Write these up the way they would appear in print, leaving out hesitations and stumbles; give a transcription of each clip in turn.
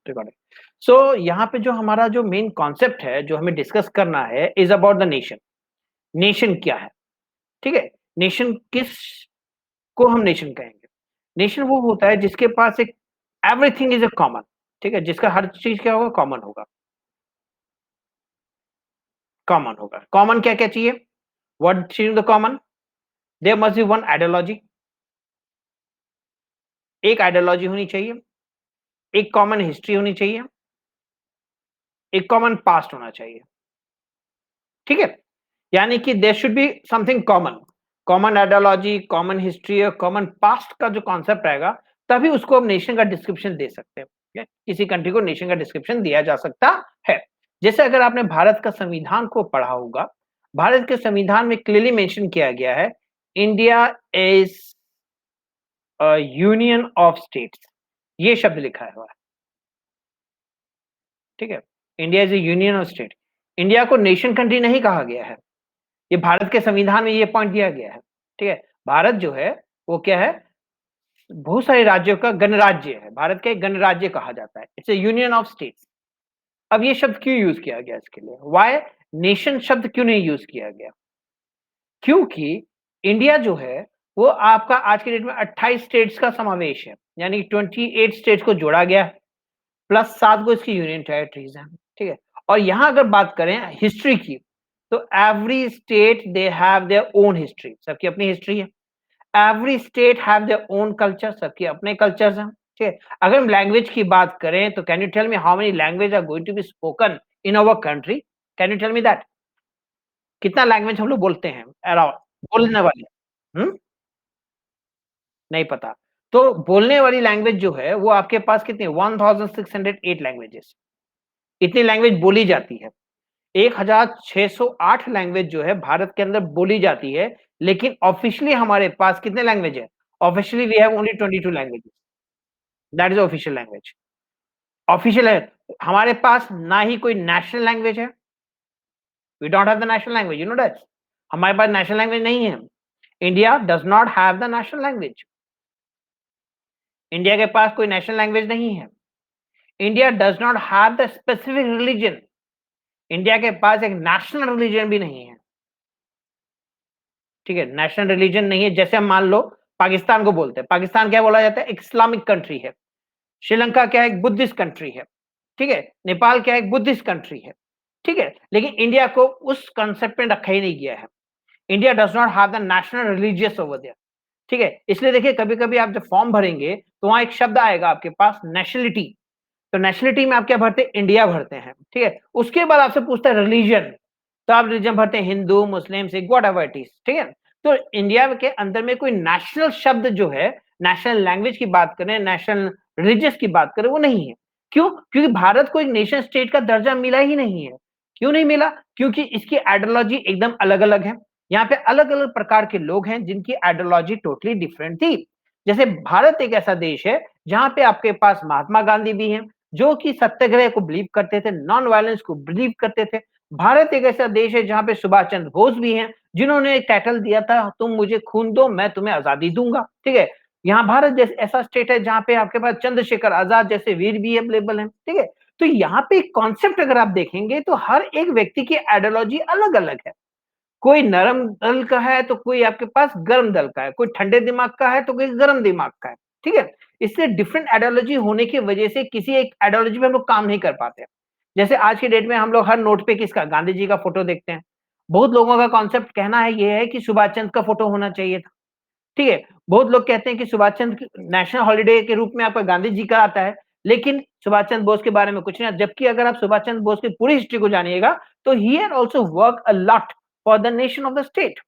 Recording. सो यहाँ पे जो हमारा जो मेन कॉन्सेप्ट है जो हमें डिस्कस करना है is about the nation. Nation क्या है? ठीक है, नेशन किस को हम नेशन कहेंगे? नेशन वो होता है जिसके पास एक एवरीथिंग इज अ कॉमन। ठीक है, जिसका हर चीज क्या होगा? कॉमन होगा। कॉमन होगा। कॉमन क्या क्या चाहिए? व्हाट चीज the common? There must be one ideology. एक आइडियोलॉजी होनी चाहिए, एक कॉमन हिस्ट्री होनी चाहिए, एक कॉमन पास्ट होना चाहिए। ठीक है, यानी कि there should be something common. Common ideology, common history और कॉमन पास्ट का जो कॉन्सेप्ट आएगा, तभी उसको हम नेशन का डिस्क्रिप्शन दे सकते हैं। किसी कंट्री को नेशन का डिस्क्रिप्शन दिया जा सकता है। जैसे अगर आपने भारत का संविधान को पढ़ा होगा, भारत के संविधान में क्लियरली मेंशन किया गया है, India is a union of states. ये शब्द लिखा हुआ है। ठीक है, India is A union of state. India को नेशन कंट्री नहीं कहा गया है। ये भारत के संविधान में ये पॉइंट दिया गया है। ठीक है, भारत जो है वो क्या है? बहुत सारे राज्यों का गणराज्य है। भारत का एक गणराज्य कहा जाता है। It's A union of states. अब ये शब्द क्यों यूज किया गया इसके लिए? वाई नेशन शब्द क्यों नहीं यूज किया गया? क्योंकि इंडिया जो है वो आपका आज के डेट में 28 स्टेट्स का समावेश है, यानी 28 स्टेट्स को जोड़ा गया है, प्लस 7 को इसकी यूनियन टेरिटरीज हैं। ठीक है, और यहां अगर बात करें हिस्ट्री की, तो every state they have their own history. सबकी अपनी हिस्ट्री है। Every state have their own culture. सबके अपने कल्चर्स हैं। ठीक है, अगर हम लैंग्वेज की बात करें तो can you tell me how many language are going to be spoken in our country? Can you tell me that? कितना लैंग्वेज हम लोग बोलते हैं अराउंड? बोलने वाले? नहीं पता। तो बोलने वाली लैंग्वेज जो है वो आपके पास कितनी? 1608 लैंग्वेजेस। इतनी लैंग्वेज बोली जाती है। 1608 लैंग्वेज जो है भारत के अंदर बोली जाती है, लेकिन ऑफिशियली हमारे पास कितने लैंग्वेज है? Officially we have only 22 languages. That is official language. Official है। हमारे पास ना ही कोई नेशनल लैंग्वेज है। We don't have the national language, you know that. हमारे पास नेशनल लैंग्वेज नहीं है। India does not have the national language. India के पास कोई नेशनल लैंग्वेज नहीं है। India does not have the specific religion. India के पास एक नेशनल रिलीजन भी नहीं है। ठीक है, नेशनल रिलीजन नहीं है। जैसे हम मान लो पाकिस्तान को बोलते हैं, पाकिस्तान क्या बोला जाता है? इस्लामिक कंट्री है। श्रीलंका क्या है? एक बुद्धिस्ट कंट्री है। ठीक है, नेपाल क्या है? एक बुद्धिस्ट कंट्री है। ठीक है, लेकिन इंडिया को उस कंसेप्ट में रखा ही नहीं गया है। India does not have the national religious over there. ठीक है, इसलिए देखिए कभी कभी आप जब फॉर्म भरेंगे तो वहां एक शब्द आएगा आपके पास, नेशनलिटी। तो नेशनलिटी में आप क्या भरते हैं? इंडिया भरते हैं। ठीक है, उसके बाद आपसे पूछता है रिलीजन, तो आप रिलीजन भरते हैं हिंदू, मुस्लिम, सिख, व्हाटएवर इट इज। ठीक है, तो इंडिया के अंदर में कोई नेशनल शब्द जो है, नेशनल लैंग्वेज की बात करें, नेशनल रिलीजियस की बात करें, वो नहीं है। क्यों? क्योंकि भारत को एक नेशन स्टेट का दर्जा मिला ही नहीं है। क्यों नहीं मिला? क्योंकि इसकी आइडियोलॉजी एकदम अलग अलग है। यहाँ पे अलग अलग प्रकार के लोग हैं जिनकी आइडियोलॉजी टोटली डिफरेंट थी। जैसे भारत एक ऐसा देश है जहां पे आपके पास महात्मा गांधी भी हैं, जो कि सत्याग्रह को बिलीव करते थे, नॉन वायलेंस को बिलीव करते थे। भारत एक ऐसा देश है जहां पे सुभाष चंद्र बोस भी हैं, जिन्होंने एक टाइटल दिया था, तुम मुझे खून दो मैं तुम्हें आजादी दूंगा। ठीक है, यहाँ भारत जैसे ऐसा स्टेट है जहां पे आपके पास चंद्रशेखर आजाद जैसे वीर भी अवेलेबल हैं। ठीक है, तो यहाँ पे कॉन्सेप्ट अगर आप देखेंगे तो हर एक व्यक्ति की आइडियोलॉजी अलग अलग है। कोई नरम दल का है तो कोई आपके पास गर्म दल का है, कोई ठंडे दिमाग का है तो कोई गर्म दिमाग का है। ठीक है, इससे डिफरेंट आइडियोलॉजी होने की वजह से किसी एक आइडियोलॉजी पे हम लोग काम नहीं कर पाते। जैसे आज की डेट में हम लोग हर नोट पे किसका? गांधी जी का फोटो देखते हैं। बहुत लोगों का कॉन्सेप्ट कहना है ये है कि सुभाष चंद्र का फोटो होना चाहिए था। ठीक है, बहुत लोग कहते हैं कि सुभाष चंद्र नेशनल हॉलिडे के रूप में आपका गांधी जी का आता है, लेकिन सुभाष चंद्र बोस के बारे में कुछ नहीं। जबकि अगर आप सुभाष चंद्र बोस की पूरी हिस्ट्री को जानिएगा तो he had also work a lot for the nation of the state,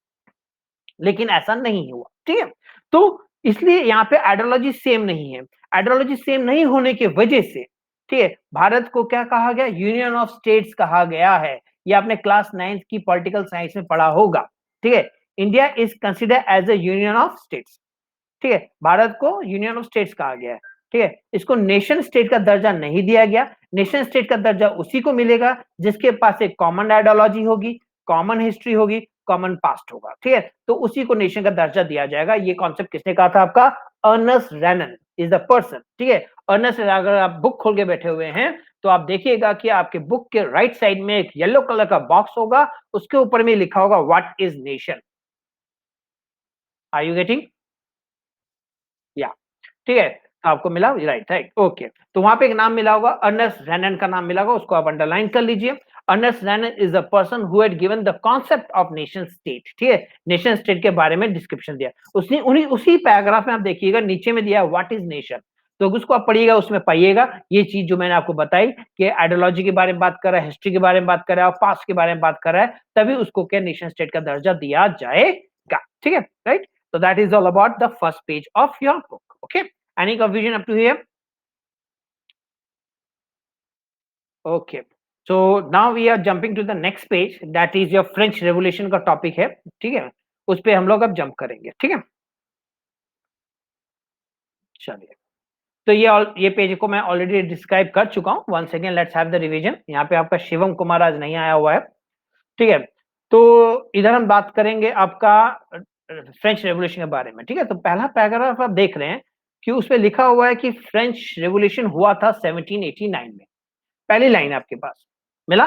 लेकिन ऐसा नहीं हुआ। ठीक है, तो इसलिए यहाँ पे आइडियोलॉजी सेम नहीं है। आइडियोलॉजी सेम नहीं होने की वजह से, ठीक है, भारत को क्या कहा गया? यूनियन ऑफ स्टेट्स कहा गया है। ये आपने क्लास 9 की पॉलिटिकल साइंस में पढ़ा होगा। ठीक है, India is consider as a union of states. ठीक है, भारत को यूनियन ऑफ स्टेट्स कहा गया है। ठीक है, इसको नेशन स्टेट का दर्जा नहीं दिया गया। नेशन स्टेट का दर्जा उसी को मिलेगा जिसके पास एक कॉमन आइडियोलॉजी होगी, कॉमन हिस्ट्री होगी, कॉमन पास्ट होगा। ठीक है, तो उसी को नेशन का दर्जा दिया जाएगा। ये कॉन्सेप्ट किसने कहा था? आपका Ernest Renan. Is the person, ठीक है। अर्नेस्ट, अगर आप बुक खोल के बैठे हुए हैं तो आप देखिएगा कि आपके बुक के राइट साइड में एक येलो कलर का बॉक्स होगा, उसके ऊपर में लिखा होगा what is nation. Are you getting? या, ठीक है, तो आपको मिला, राइट राइट, ओके। तो वहां पे एक नाम मिला होगा, अर्नेस्ट रेनन का नाम मिला होगा, उसको आप अंडरलाइन कर लीजिए। Ernest Renan is a person who had given the concept of nation state, ठीक है, नेशन स्टेट के बारे में डिस्क्रिप्शन दिया उसने। उन्हीं उसी पैराग्राफ में आप देखिएगा नीचे में दिया व्हाट इज नेशन, तो उसको आप पढ़िएगा, उसमें पाइएगा ये चीज जो मैंने आपको बताई कि आइडियोलॉजी के बारे में बात कर रहा है, हिस्ट्री के बारे में बात कर रहा है और पास्ट के बारे में बात कर रहा है, तभी उसको क्या नेशन स्टेट का दर्जा दिया जाएगा, ठीक है, right. So that is all about the first page of your book. Okay. Any confusion up to here? Okay. So now we are jumping to the next page. That is your French Revolution का topic है, ठीक है। उस पे हम लोग अब jump करेंगे, ठीक है। चलिए, तो ये पेज को मैं ऑलरेडी डिस्क्राइब कर चुका हूँ। One second, let's have the revision. यहाँ पे आपका शिवम कुमार आज नहीं आया हुआ है, ठीक है। तो इधर हम बात करेंगे आपका फ्रेंच रेवोल्यूशन के बारे में, ठीक है। तो पहला पैराग्राफ आप देख रहे हैं कि उसपे लिखा हुआ है कि फ्रेंच रेवोल्यूशन हुआ था 1789 में। पहली लाइन आपके पास मिला?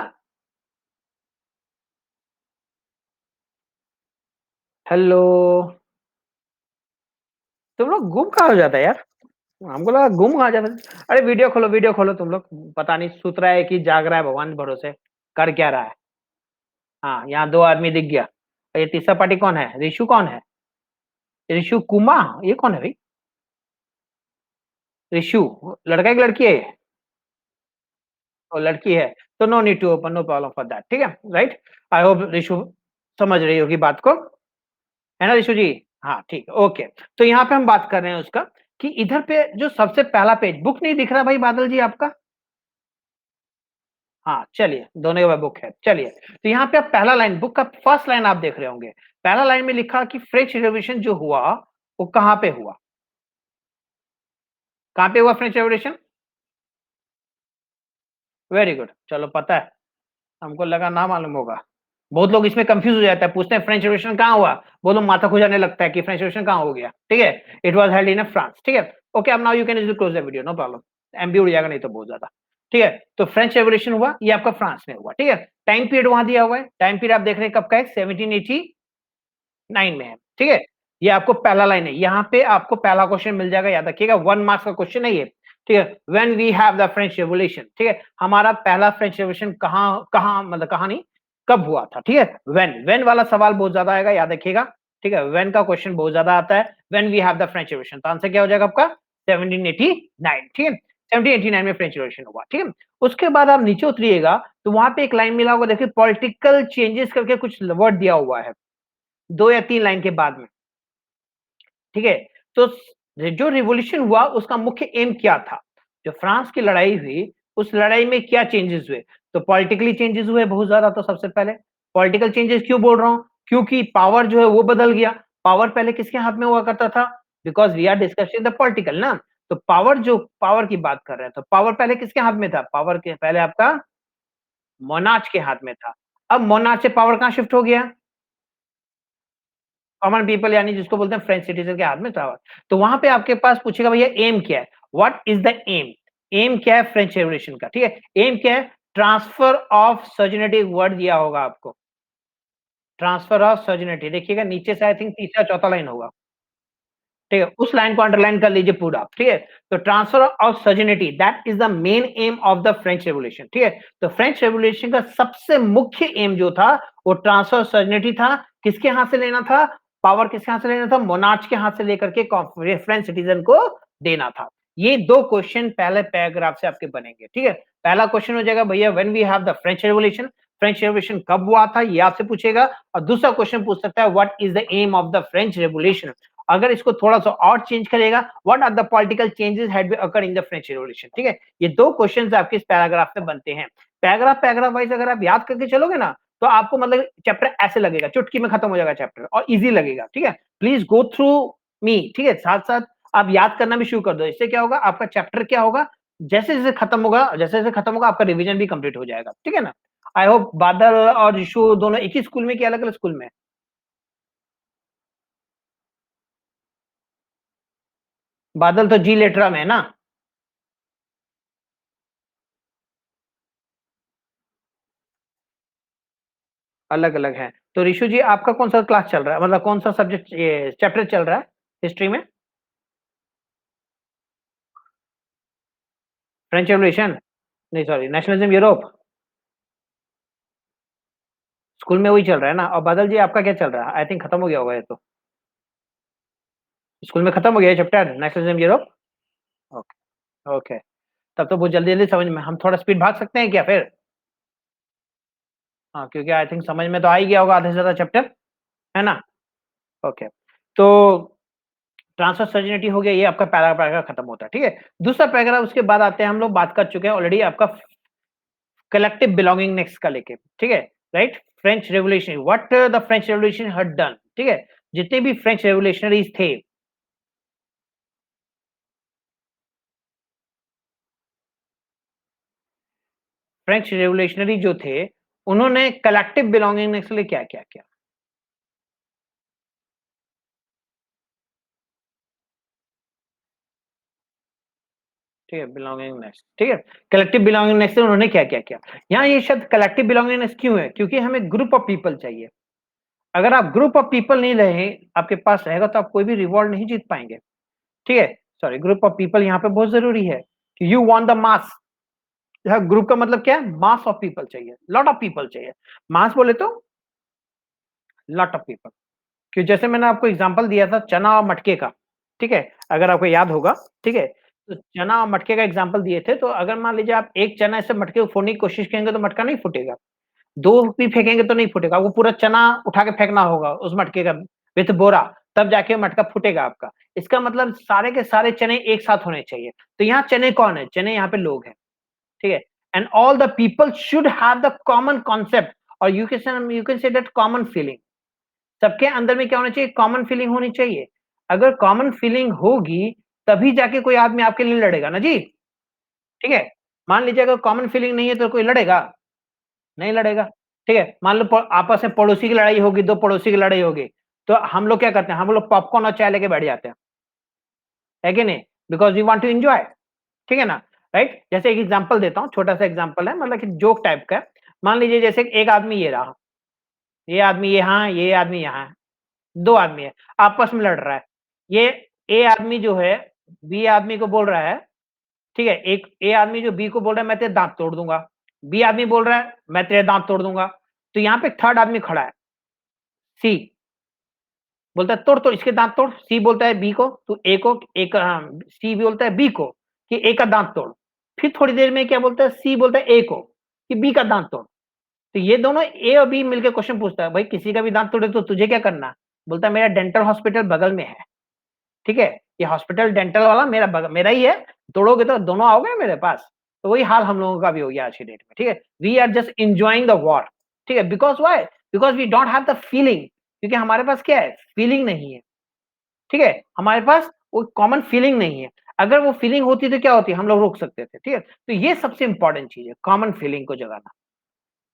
हेलो, तुम लोग गुम कहाँ हो जाता है यार? हमको लगा गुम कहाँ जाता है। अरे वीडियो खोलो, वीडियो खोलो तुम लोग। पता नहीं सुत रहा है कि जाग रहा है, भगवान भरोसे कर क्या रहा है। हाँ, यहाँ दो आदमी दिख गया। ये तीसरा पार्टी कौन है? ऋषु कौन है? ऋषु कुमा, ये कौन है भाई? ऋषु लड़का है कि लड़की है ये? और लड़की है, तो no need to open, no problem for that, ठीक है, राइट। आई होप ऋषु समझ रही होगी बात को, है ना ऋषु जी? हाँ ठीक है, ओके। तो यहाँ पे हम बात कर रहे हैं उसका कि इधर पे जो सबसे पहला पेज, बुक नहीं दिख रहा भाई बादल जी आपका? हाँ चलिए, दोनों का बुक है, चलिए। तो यहाँ पे आप पहला लाइन, बुक का फर्स्ट लाइन आप देख रहे होंगे। पहला लाइन में लिखा कि फ्रेंच रेवोल्यूशन जो हुआ वो कहाँ पे हुआ? कहाँ पे हुआ फ्रेंच रेवोल्यूशन? वेरी गुड, चलो पता है, हमको लगा ना मालूम होगा। बहुत लोग इसमें कंफ्यूज हो जाता है, पूछते हैं फ्रेंच रेवोल्यूशन कहाँ हुआ, वो लोग माथा खुजाने लगता है कि फ्रेंच रेवोल्यूशन कहाँ हो गया, ठीक है। It was held in France, ठीक है। ओके, अब now you can easily close the video, no problem. MB उड़ जाएगा नहीं तो बहुत ज्यादा, ठीक है। तो फ्रेंच रेवोल्यूशन हुआ, ये आपका फ्रांस में हुआ, ठीक है। टाइम पीरियड वहां दिया हुआ है, टाइम पीरियड आप देख रहे हैं कब का है, 1789 में है, ठीक है। ये आपको पहला लाइन है, यहाँ पे आपको पहला क्वेश्चन मिल जाएगा, याद रखिएगा, 1 मार्क्स का क्वेश्चन है ये, ठीक है। When we have the French revolution, ठीक है, हमारा पहला फ्रेंच रेवोल्यूशन कहाँ कहाँ, मतलब कहाँ नहीं, कब हुआ था, ठीक है। व्हेन वाला सवाल बहुत ज्यादा आएगा, याद रखिएगा, ठीक है। व्हेन का क्वेश्चन बहुत ज्यादा आता है। When we have the French revolution, तो आंसर क्या हो जाएगा आपका? 1789, ठीक है। 1789 में फ्रेंच रेवोल्यूशन हुआ, ठीक है। उसके बाद आप नीचे उतरिएगा तो वहां पे एक लाइन मिला होगा, देखिए पॉलिटिकल चेंजेस करके कुछ वर्ड दिया हुआ है, 2 या 3 लाइन के बाद में, ठीक है। तो जो रिवॉल्यूशन हुआ उसका मुख्य एम क्या था? जो फ्रांस की लड़ाई हुई, उस लड़ाई में क्या चेंजेस हुए? तो पॉलिटिकली चेंजेस हुए बहुत ज्यादा। तो सबसे पहले पॉलिटिकल चेंजेस क्यों बोल रहा हूं? क्योंकि पावर जो है वो बदल गया। पावर पहले किसके हाथ में हुआ करता था? Because we are discussing the political ना। तो पावर, जो पावर की बात कर रहे हैं, तो पावर पहले किसके हाथ में था? पावर के पहले आपका मोनार्च के हाथ में था। अब मोनार्च से पावर कहां शिफ्ट हो गया? कॉमन पीपल, यानी जिसको बोलते हैं फ्रेंच सिटीजन के हाथ में था। तो वहां पे आपके पास पूछेगा भैया एम क्या है, what is the aim? Aim क्या है फ्रेंच रेवोल्यूशन का, ठीक है। एम क्या है? ट्रांसफर ऑफ सॉवर्डिनेटी, वर्ड दिया होगा आपको, ट्रांसफर ऑफ सॉवर्डिनेटी, देखिएगा नीचे से आई थिंक तीसरा चौथा लाइन होगा, ठीक है। उस लाइन को अंडरलाइन कर लीजिए पूरा, ठीक है। तो transfer of sovereignty, that is the main aim of the French revolution, ठीक है। तो फ्रेंच रेवोल्यूशन का सबसे मुख्य एम जो था वो ट्रांसफर ऑफ सॉवर्डिनेटी था। किसके हाथ से लेना था? पावर किसके हाथ से लेना था? मोनार्च के हाथ से लेकर के फ्रेंच सिटीजन को देना था। ये दो क्वेश्चन पहले पैराग्राफ से आपके बनेंगे, ठीक है। पहला क्वेश्चन हो जाएगा भैया when we have the French revolution, French revolution कब हुआ था, ये आपसे पूछेगा। और दूसरा क्वेश्चन पूछ सकता है what is the aim of the French revolution. अगर इसको थोड़ा सा और चेंज करेगा, what are the political changes had occurred in the French revolution, ठीक है। ये दो क्वेश्चंस आपके इस पैराग्राफ में बनते हैं। पैराग्राफ पैराग्राफ वाइज अगर आप याद करके चलोगे ना, तो आपको मतलब चैप्टर ऐसे लगेगा, चुटकी में खत्म हो जाएगा चैप्टर और इजी लगेगा, ठीक है। प्लीज गो थ्रू मी, ठीक है, साथ साथ आप याद करना भी शुरू कर दो। इससे क्या होगा, आपका चैप्टर क्या होगा, जैसे जैसे खत्म होगा, जैसे जैसे खत्म होगा आपका रिवीजन भी कंप्लीट हो जाएगा, ठीक है ना। आई होप बादल और ऋषु दोनों एक ही स्कूल में कि अलग अलग स्कूल में? बादल तो जी लेटरा में है ना। अलग अलग है। तो ऋषु जी आपका कौन सा क्लास चल रहा है, मतलब कौन सा सब्जेक्ट, ये चैप्टर चल रहा है हिस्ट्री में? फ्रेंच रेवोल्यूशन, नहीं सॉरी, नेशनलिज्म यूरोप। स्कूल में वही चल रहा है ना। और बादल जी आपका क्या चल रहा है? आई थिंक खत्म हो गया होगा ये तो। स्कूल में खत्म हो गया chapter nationalism Europe. Okay. Okay. तब तो बहुत जल्दी जल्दी समझ में, हम थोड़ा स्पीड भाग सकते हैं क्या फिर? हाँ, क्योंकि आई थिंक समझ में तो आ ही गया होगा आधे से ज्यादा चैप्टर, है ना। ओके। तो ट्रांसफर सर्जिनिटी हो गया, ये आपका पहला पैराग्राफ खत्म होता है, ठीक है। दूसरा पैराग्राफ उसके बाद आते हैं, हम लोग बात कर चुके हैं ऑलरेडी आपका कलेक्टिव बिलोंगिंगनेस का लेके, ठीक है। Right. French revolution, what the French revolution had done, ठीक है। जितने भी फ्रेंच रेवोल्यूशनरीज थे, फ्रेंच रेवोल्यूशनरी जो थे, उन्होंने कलेक्टिव बिलोंगिंगनेस के लिए क्या क्या किया? ठीक है, बिलोंगिंगनेस, ठीक है। कलेक्टिव बिलोंगिंगनेस से उन्होंने क्या क्या किया? यहाँ ये शब्द कलेक्टिव बिलोंगिंगनेस क्यों है? क्योंकि हमें ग्रुप ऑफ पीपल चाहिए। अगर आप ग्रुप ऑफ पीपल नहीं रहे, आपके पास रहेगा, तो आप कोई भी रिवॉर्ड नहीं जीत पाएंगे, ठीक है। सॉरी, ग्रुप ऑफ पीपल यहाँ पे बहुत जरूरी है कि यू वांट द मास। यहाँ ग्रुप का मतलब क्या है? मास ऑफ पीपल चाहिए, लॉट ऑफ पीपल चाहिए। मास बोले तो लॉट ऑफ पीपल। कि जैसे मैंने आपको एग्जांपल दिया था चना और मटके का, ठीक है, अगर आपको याद होगा, ठीक है। तो चना और मटके का एग्जांपल दिए थे, तो अगर मान लीजिए आप एक चना से मटके को फोड़ने की कोशिश करेंगे तो मटका नहीं फूटेगा। दो भी फेंकेंगे तो नहीं फूटेगा, आपको पूरा चना उठा के फेंकना होगा उस मटके का विथ बोरा, तब जाके मटका फूटेगा आपका। इसका मतलब सारे के सारे चने एक साथ होने चाहिए। तो यहाँ चने कौन है? चने यहाँ पे लोग हैं, ठीक है। And all the people should have the common concept, और you can say that common feeling. सबके अंदर में क्या होना चाहिए? कॉमन फीलिंग होनी चाहिए। अगर कॉमन फीलिंग होगी, तभी जाके कोई आदमी आपके लिए लड़ेगा ना जी, ठीक है। मान लीजिए अगर कॉमन फीलिंग नहीं है तो कोई लड़ेगा? नहीं लड़ेगा, ठीक है। मान लो आपस में पड़ोसी की लड़ाई होगी, दो पड़ोसी की लड़ाई होगी, तो हम लोग क्या करते हैं? हम लोग पॉपकॉर्न और चाय लेके बैठ जाते हैं, है कि नहीं? Because we want to enjoy, ठीक है ना। राइट। जैसे एक एग्जांपल देता हूँ, छोटा सा एग्जांपल है, मतलब कि जोक टाइप का है। मान लीजिए जैसे एक आदमी ये रहा, ये आदमी यहाँ, ये आदमी यहाँ है, दो आदमी है, आपस में लड़ रहा है। ये ए आदमी जो है बी आदमी को बोल रहा है, ठीक है, एक ए आदमी जो बी को बोल रहा है मैं तेरे दांत तोड़ दूंगा। बी आदमी बोल रहा है मैं तेरे दांत तोड़ दूंगा। तो यहाँ पे थर्ड आदमी खड़ा है, सी, बोलता है तोड़ तोड़ इसके दांत तोड़। सी बोलता है बी को, तू ए को, एक सी भी बोलता है बी को कि ए का दांत तोड़। फिर थोड़ी देर में क्या बोलता है? सी बोलता है ए को कि बी का दांत तोड़। तो ये दोनों ए और बी मिलकर क्वेश्चन पूछता है, भाई किसी का भी दांत तोड़े तो तुझे क्या करना? बोलता है मेरा डेंटल हॉस्पिटल बगल में है, ठीक है। ये हॉस्पिटल डेंटल वाला मेरा ही है, तोड़ोगे तो दोनों आओगे मेरे पास। तो वही हाल हम लोगों का भी हो गया आज की डेट में, ठीक है। We are just enjoying the war, ठीक है। Because why? Because we don't have the feeling, क्योंकि हमारे पास क्या है? फीलिंग नहीं है, ठीक है। हमारे पास वो कॉमन फीलिंग नहीं है। अगर वो फीलिंग होती तो क्या होती? हम लोग रोक सकते थे, ठीक है। तो ये सबसे इंपॉर्टेंट चीज है, कॉमन फीलिंग को जगाना,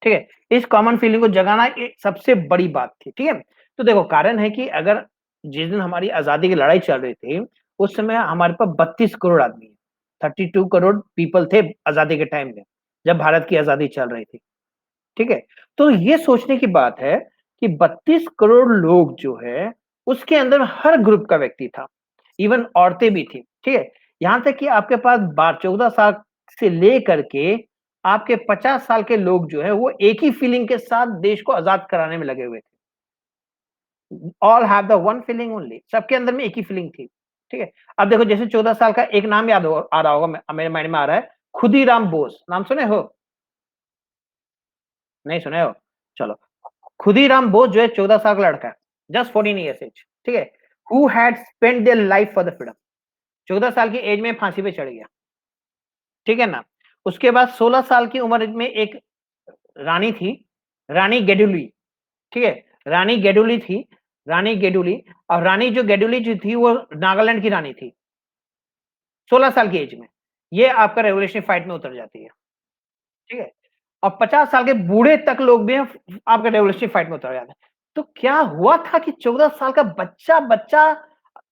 ठीक है। इस कॉमन फीलिंग को जगाना एक सबसे बड़ी बात थी, ठीक है। तो देखो कारण है कि अगर जिस दिन हमारी आजादी की लड़ाई चल रही थी, उस समय हमारे पास 32 करोड़ आदमी, 32 करोड़ पीपल थे आजादी के टाइम में, जब भारत की आजादी चल रही थी, ठीक है। तो ये सोचने की बात है कि 32 करोड़ लोग जो है, उसके अंदर हर ग्रुप का व्यक्ति था, इवन औरतें भी थी, ठीक है। यहां तक कि आपके पास 14 साल से लेकर के आपके 50 साल के लोग जो है, वो एक ही फीलिंग के साथ देश को आजाद कराने में लगे हुए थे। All have the one feeling only, सबके अंदर में एक ही फीलिंग थी, ठीक है। अब देखो जैसे 14 साल का एक नाम याद आ रहा होगा, मेरे माइंड में आ रहा है, खुदीराम बोस, नाम सुने हो? नहीं सुने हो? चलो, खुदीराम बोस जो है 14 साल का लड़का है, जस्ट 14 ईयर्स एज, ठीक है। Who had spend their life for the freedom, 14 साल की एज में फांसी पे चढ़ गया, ठीक है ना। उसके बाद 16 साल की उम्र में एक रानी थी, रानी गेडुली, ठीक है। रानी गेडुली थी, रानी गेडुली। और रानी जो गेडुली जो थी वो नागालैंड की रानी थी, 16 साल की एज में। ये आपका रेवोल्यूशनरी फाइट में उतर जाती है, ठीक है। और 50 साल के बूढ़े तक लोग भी हैं, आपका रेवोल्यूशनरी फाइट में उतर जाते हैं। तो क्या हुआ था कि 14 साल का बच्चा बच्चा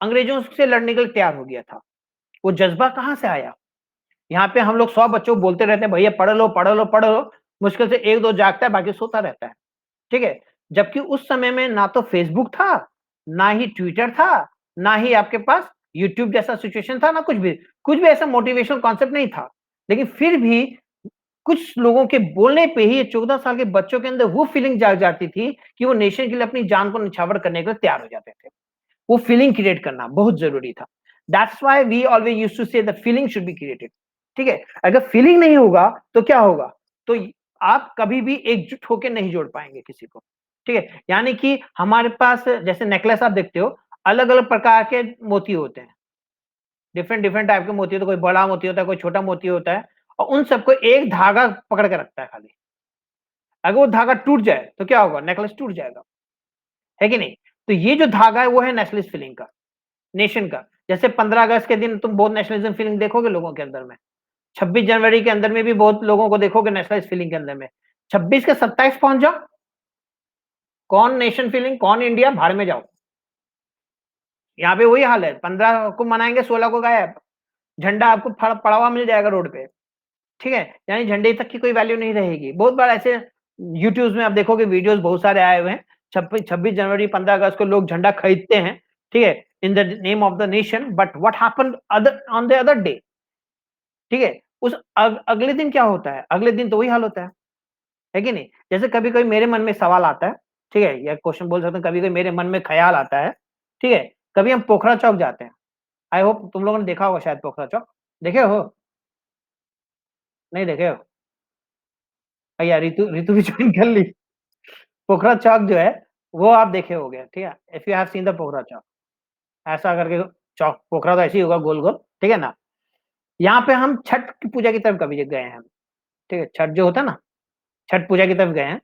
अंग्रेजों से लड़ने के लिए तैयार हो गया था। वो जज्बा कहाँ से आया? यहाँ पे हम लोग 100 बच्चों को बोलते रहते हैं भैया पढ़ लो, पढ़ लो, पढ़ लो, मुश्किल से 1-2 जागता है, बाकी सोता रहता है, ठीक है? जबकि उस समय में ना तो फेसबुक था, ना ही ट्विटर था, ना ही आपके पास यूट्यूब जैसा सिचुएशन था, ना कुछ भी ऐसा मोटिवेशनल कॉन्सेप्ट नहीं था। लेकिन फिर भी कुछ लोगों के बोलने पे ही 14 साल के बच्चों के अंदर वो फीलिंग जाग जाती थी कि वो नेशन के लिए अपनी जान को निछावर करने के लिए तैयार हो जाते थे। वो फीलिंग क्रिएट करना बहुत जरूरी था। That's why we always used to say the feeling should be created. ठीक है, अगर फीलिंग नहीं होगा तो क्या होगा? तो आप कभी भी एकजुट होकर नहीं जोड़ पाएंगे किसी को। ठीक है, यानी कि हमारे पास जैसे नेकलेस आप देखते हो, अलग अलग प्रकार के मोती होते हैं, डिफरेंट डिफरेंट टाइप के मोती होते हैं, कोई बड़ा मोती होता है, कोई छोटा मोती होता है, और उन सबको एक धागा पकड़ के रखता है खाली। अगर वो धागा टूट जाए तो क्या होगा? नेकलेस टूट जाएगा, है कि नहीं? तो ये जो धागा है वो है नेशनलिस्ट फीलिंग का, नेशन का। जैसे 15 अगस्त के दिन तुम बहुत नेशनलिज्म फीलिंग देखोगे लोगों के अंदर में, 26 जनवरी के अंदर में भी बहुत लोगों को देखोगे नेशनलिस्ट फीलिंग के अंदर में। 26 के 27 पहुंच जाओ, कौन नेशन फीलिंग, कौन इंडिया, भाड़ में जाओ। यहाँ पे वही हाल है, 15 को मनाएंगे, 16 को गायब, झंडा आपको पड़ा हुआ मिल जाएगा रोड पे। ठीक है, यानी झंडे तक की कोई वैल्यू नहीं रहेगी। बहुत बार ऐसे यूट्यूब में आप देखोगे, वीडियोस बहुत सारे आए हुए हैं, 26 जनवरी 15 अगस्त को लोग झंडा खरीदते हैं, ठीक है, इन the name of the nation, but what happened other on the other day? ठीक है, उस अगले दिन क्या होता है? अगले दिन तो वही हाल होता है कि नहीं? जैसे कभी कभी मेरे मन में सवाल आता है, ठीक है, या क्वेश्चन बोल सकते हैं, कभी कभी मेरे मन में ख्याल आता है, ठीक है, कभी हम पोखरा चौक जाते हैं, आई होप तुम लोगों ने देखा होगा शायद पोखरा चौक, देखे हो? नहीं देखे हो? या रितु रितु भी ज्वाइन कर ली। पोखरा चौक जो है वो आप देखे होगे, ठीक है, if you have seen the Pokhara चौक, ऐसा करके चौक, पोखरा तो ऐसे ही होगा गोल गोल, ठीक है ना? यहाँ पे हम छठ की पूजा की तरफ कभी गए हैं, ठीक है, छठ जो होता है ना, छठ पूजा की तरफ गए हैं।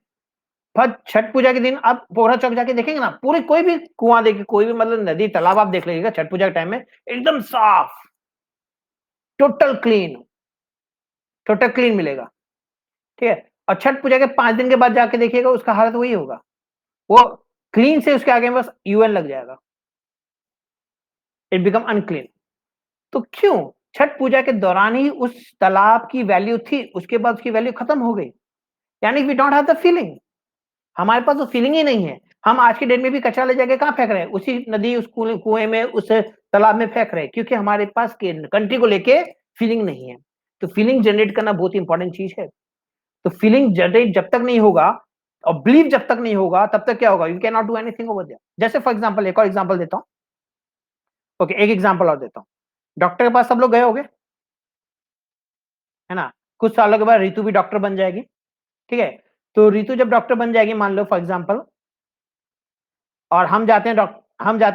पर छठ पूजा के दिन आप पोखरा चौक जाके देखेंगे ना, पूरे कोई भी कुआं देखिए, कोई भी मतलब नदी तालाब आप देख लीजिएगा छठ पूजा के टाइम में, एकदम साफ, टोटल क्लीन, टोटल क्लीन मिलेगा, ठीक है। और छठ पूजा के 5 दिन के बाद जाके देखिएगा, उसका हालत वही होगा, वो क्लीन से उसके आगे बस यूएन लग जाएगा, इट बिकम अनक्लीन। तो क्यों? छठ पूजा के दौरान ही उस तालाब की वैल्यू थी, उसके बाद उसकी वैल्यू खत्म हो गई, यानी we don't have the feeling, हमारे पास तो फीलिंग ही नहीं है। हम आज के डेट में भी कचरा ले जाके कहाँ फेंक रहे हैं? उसी नदी, उस कुएं में, उस तालाब में फेंक रहे हैं, क्योंकि हमारे पास कंट्री को लेके फीलिंग नहीं है। तो फीलिंग जनरेट करना बहुत इंपॉर्टेंट चीज है। तो फीलिंग जनरेट जब तक नहीं होगा और बिलीव जब तक नहीं होगा, तब तक क्या होगा? You can not do anything over there. जैसे फॉर एग्जांपल, एक और एग्जांपल देता हूँ, ओके, एक एग्जांपल और देता हूँ। डॉक्टर के पास सब लोग गए होंगे, है ना? कुछ सालों के बाद रितु भी डॉक्टर बन जाएगी, ठीक है। तो रितु जब डॉक्टर बन जाएगी, मान लो फॉर एग्जांपल, और हम जाते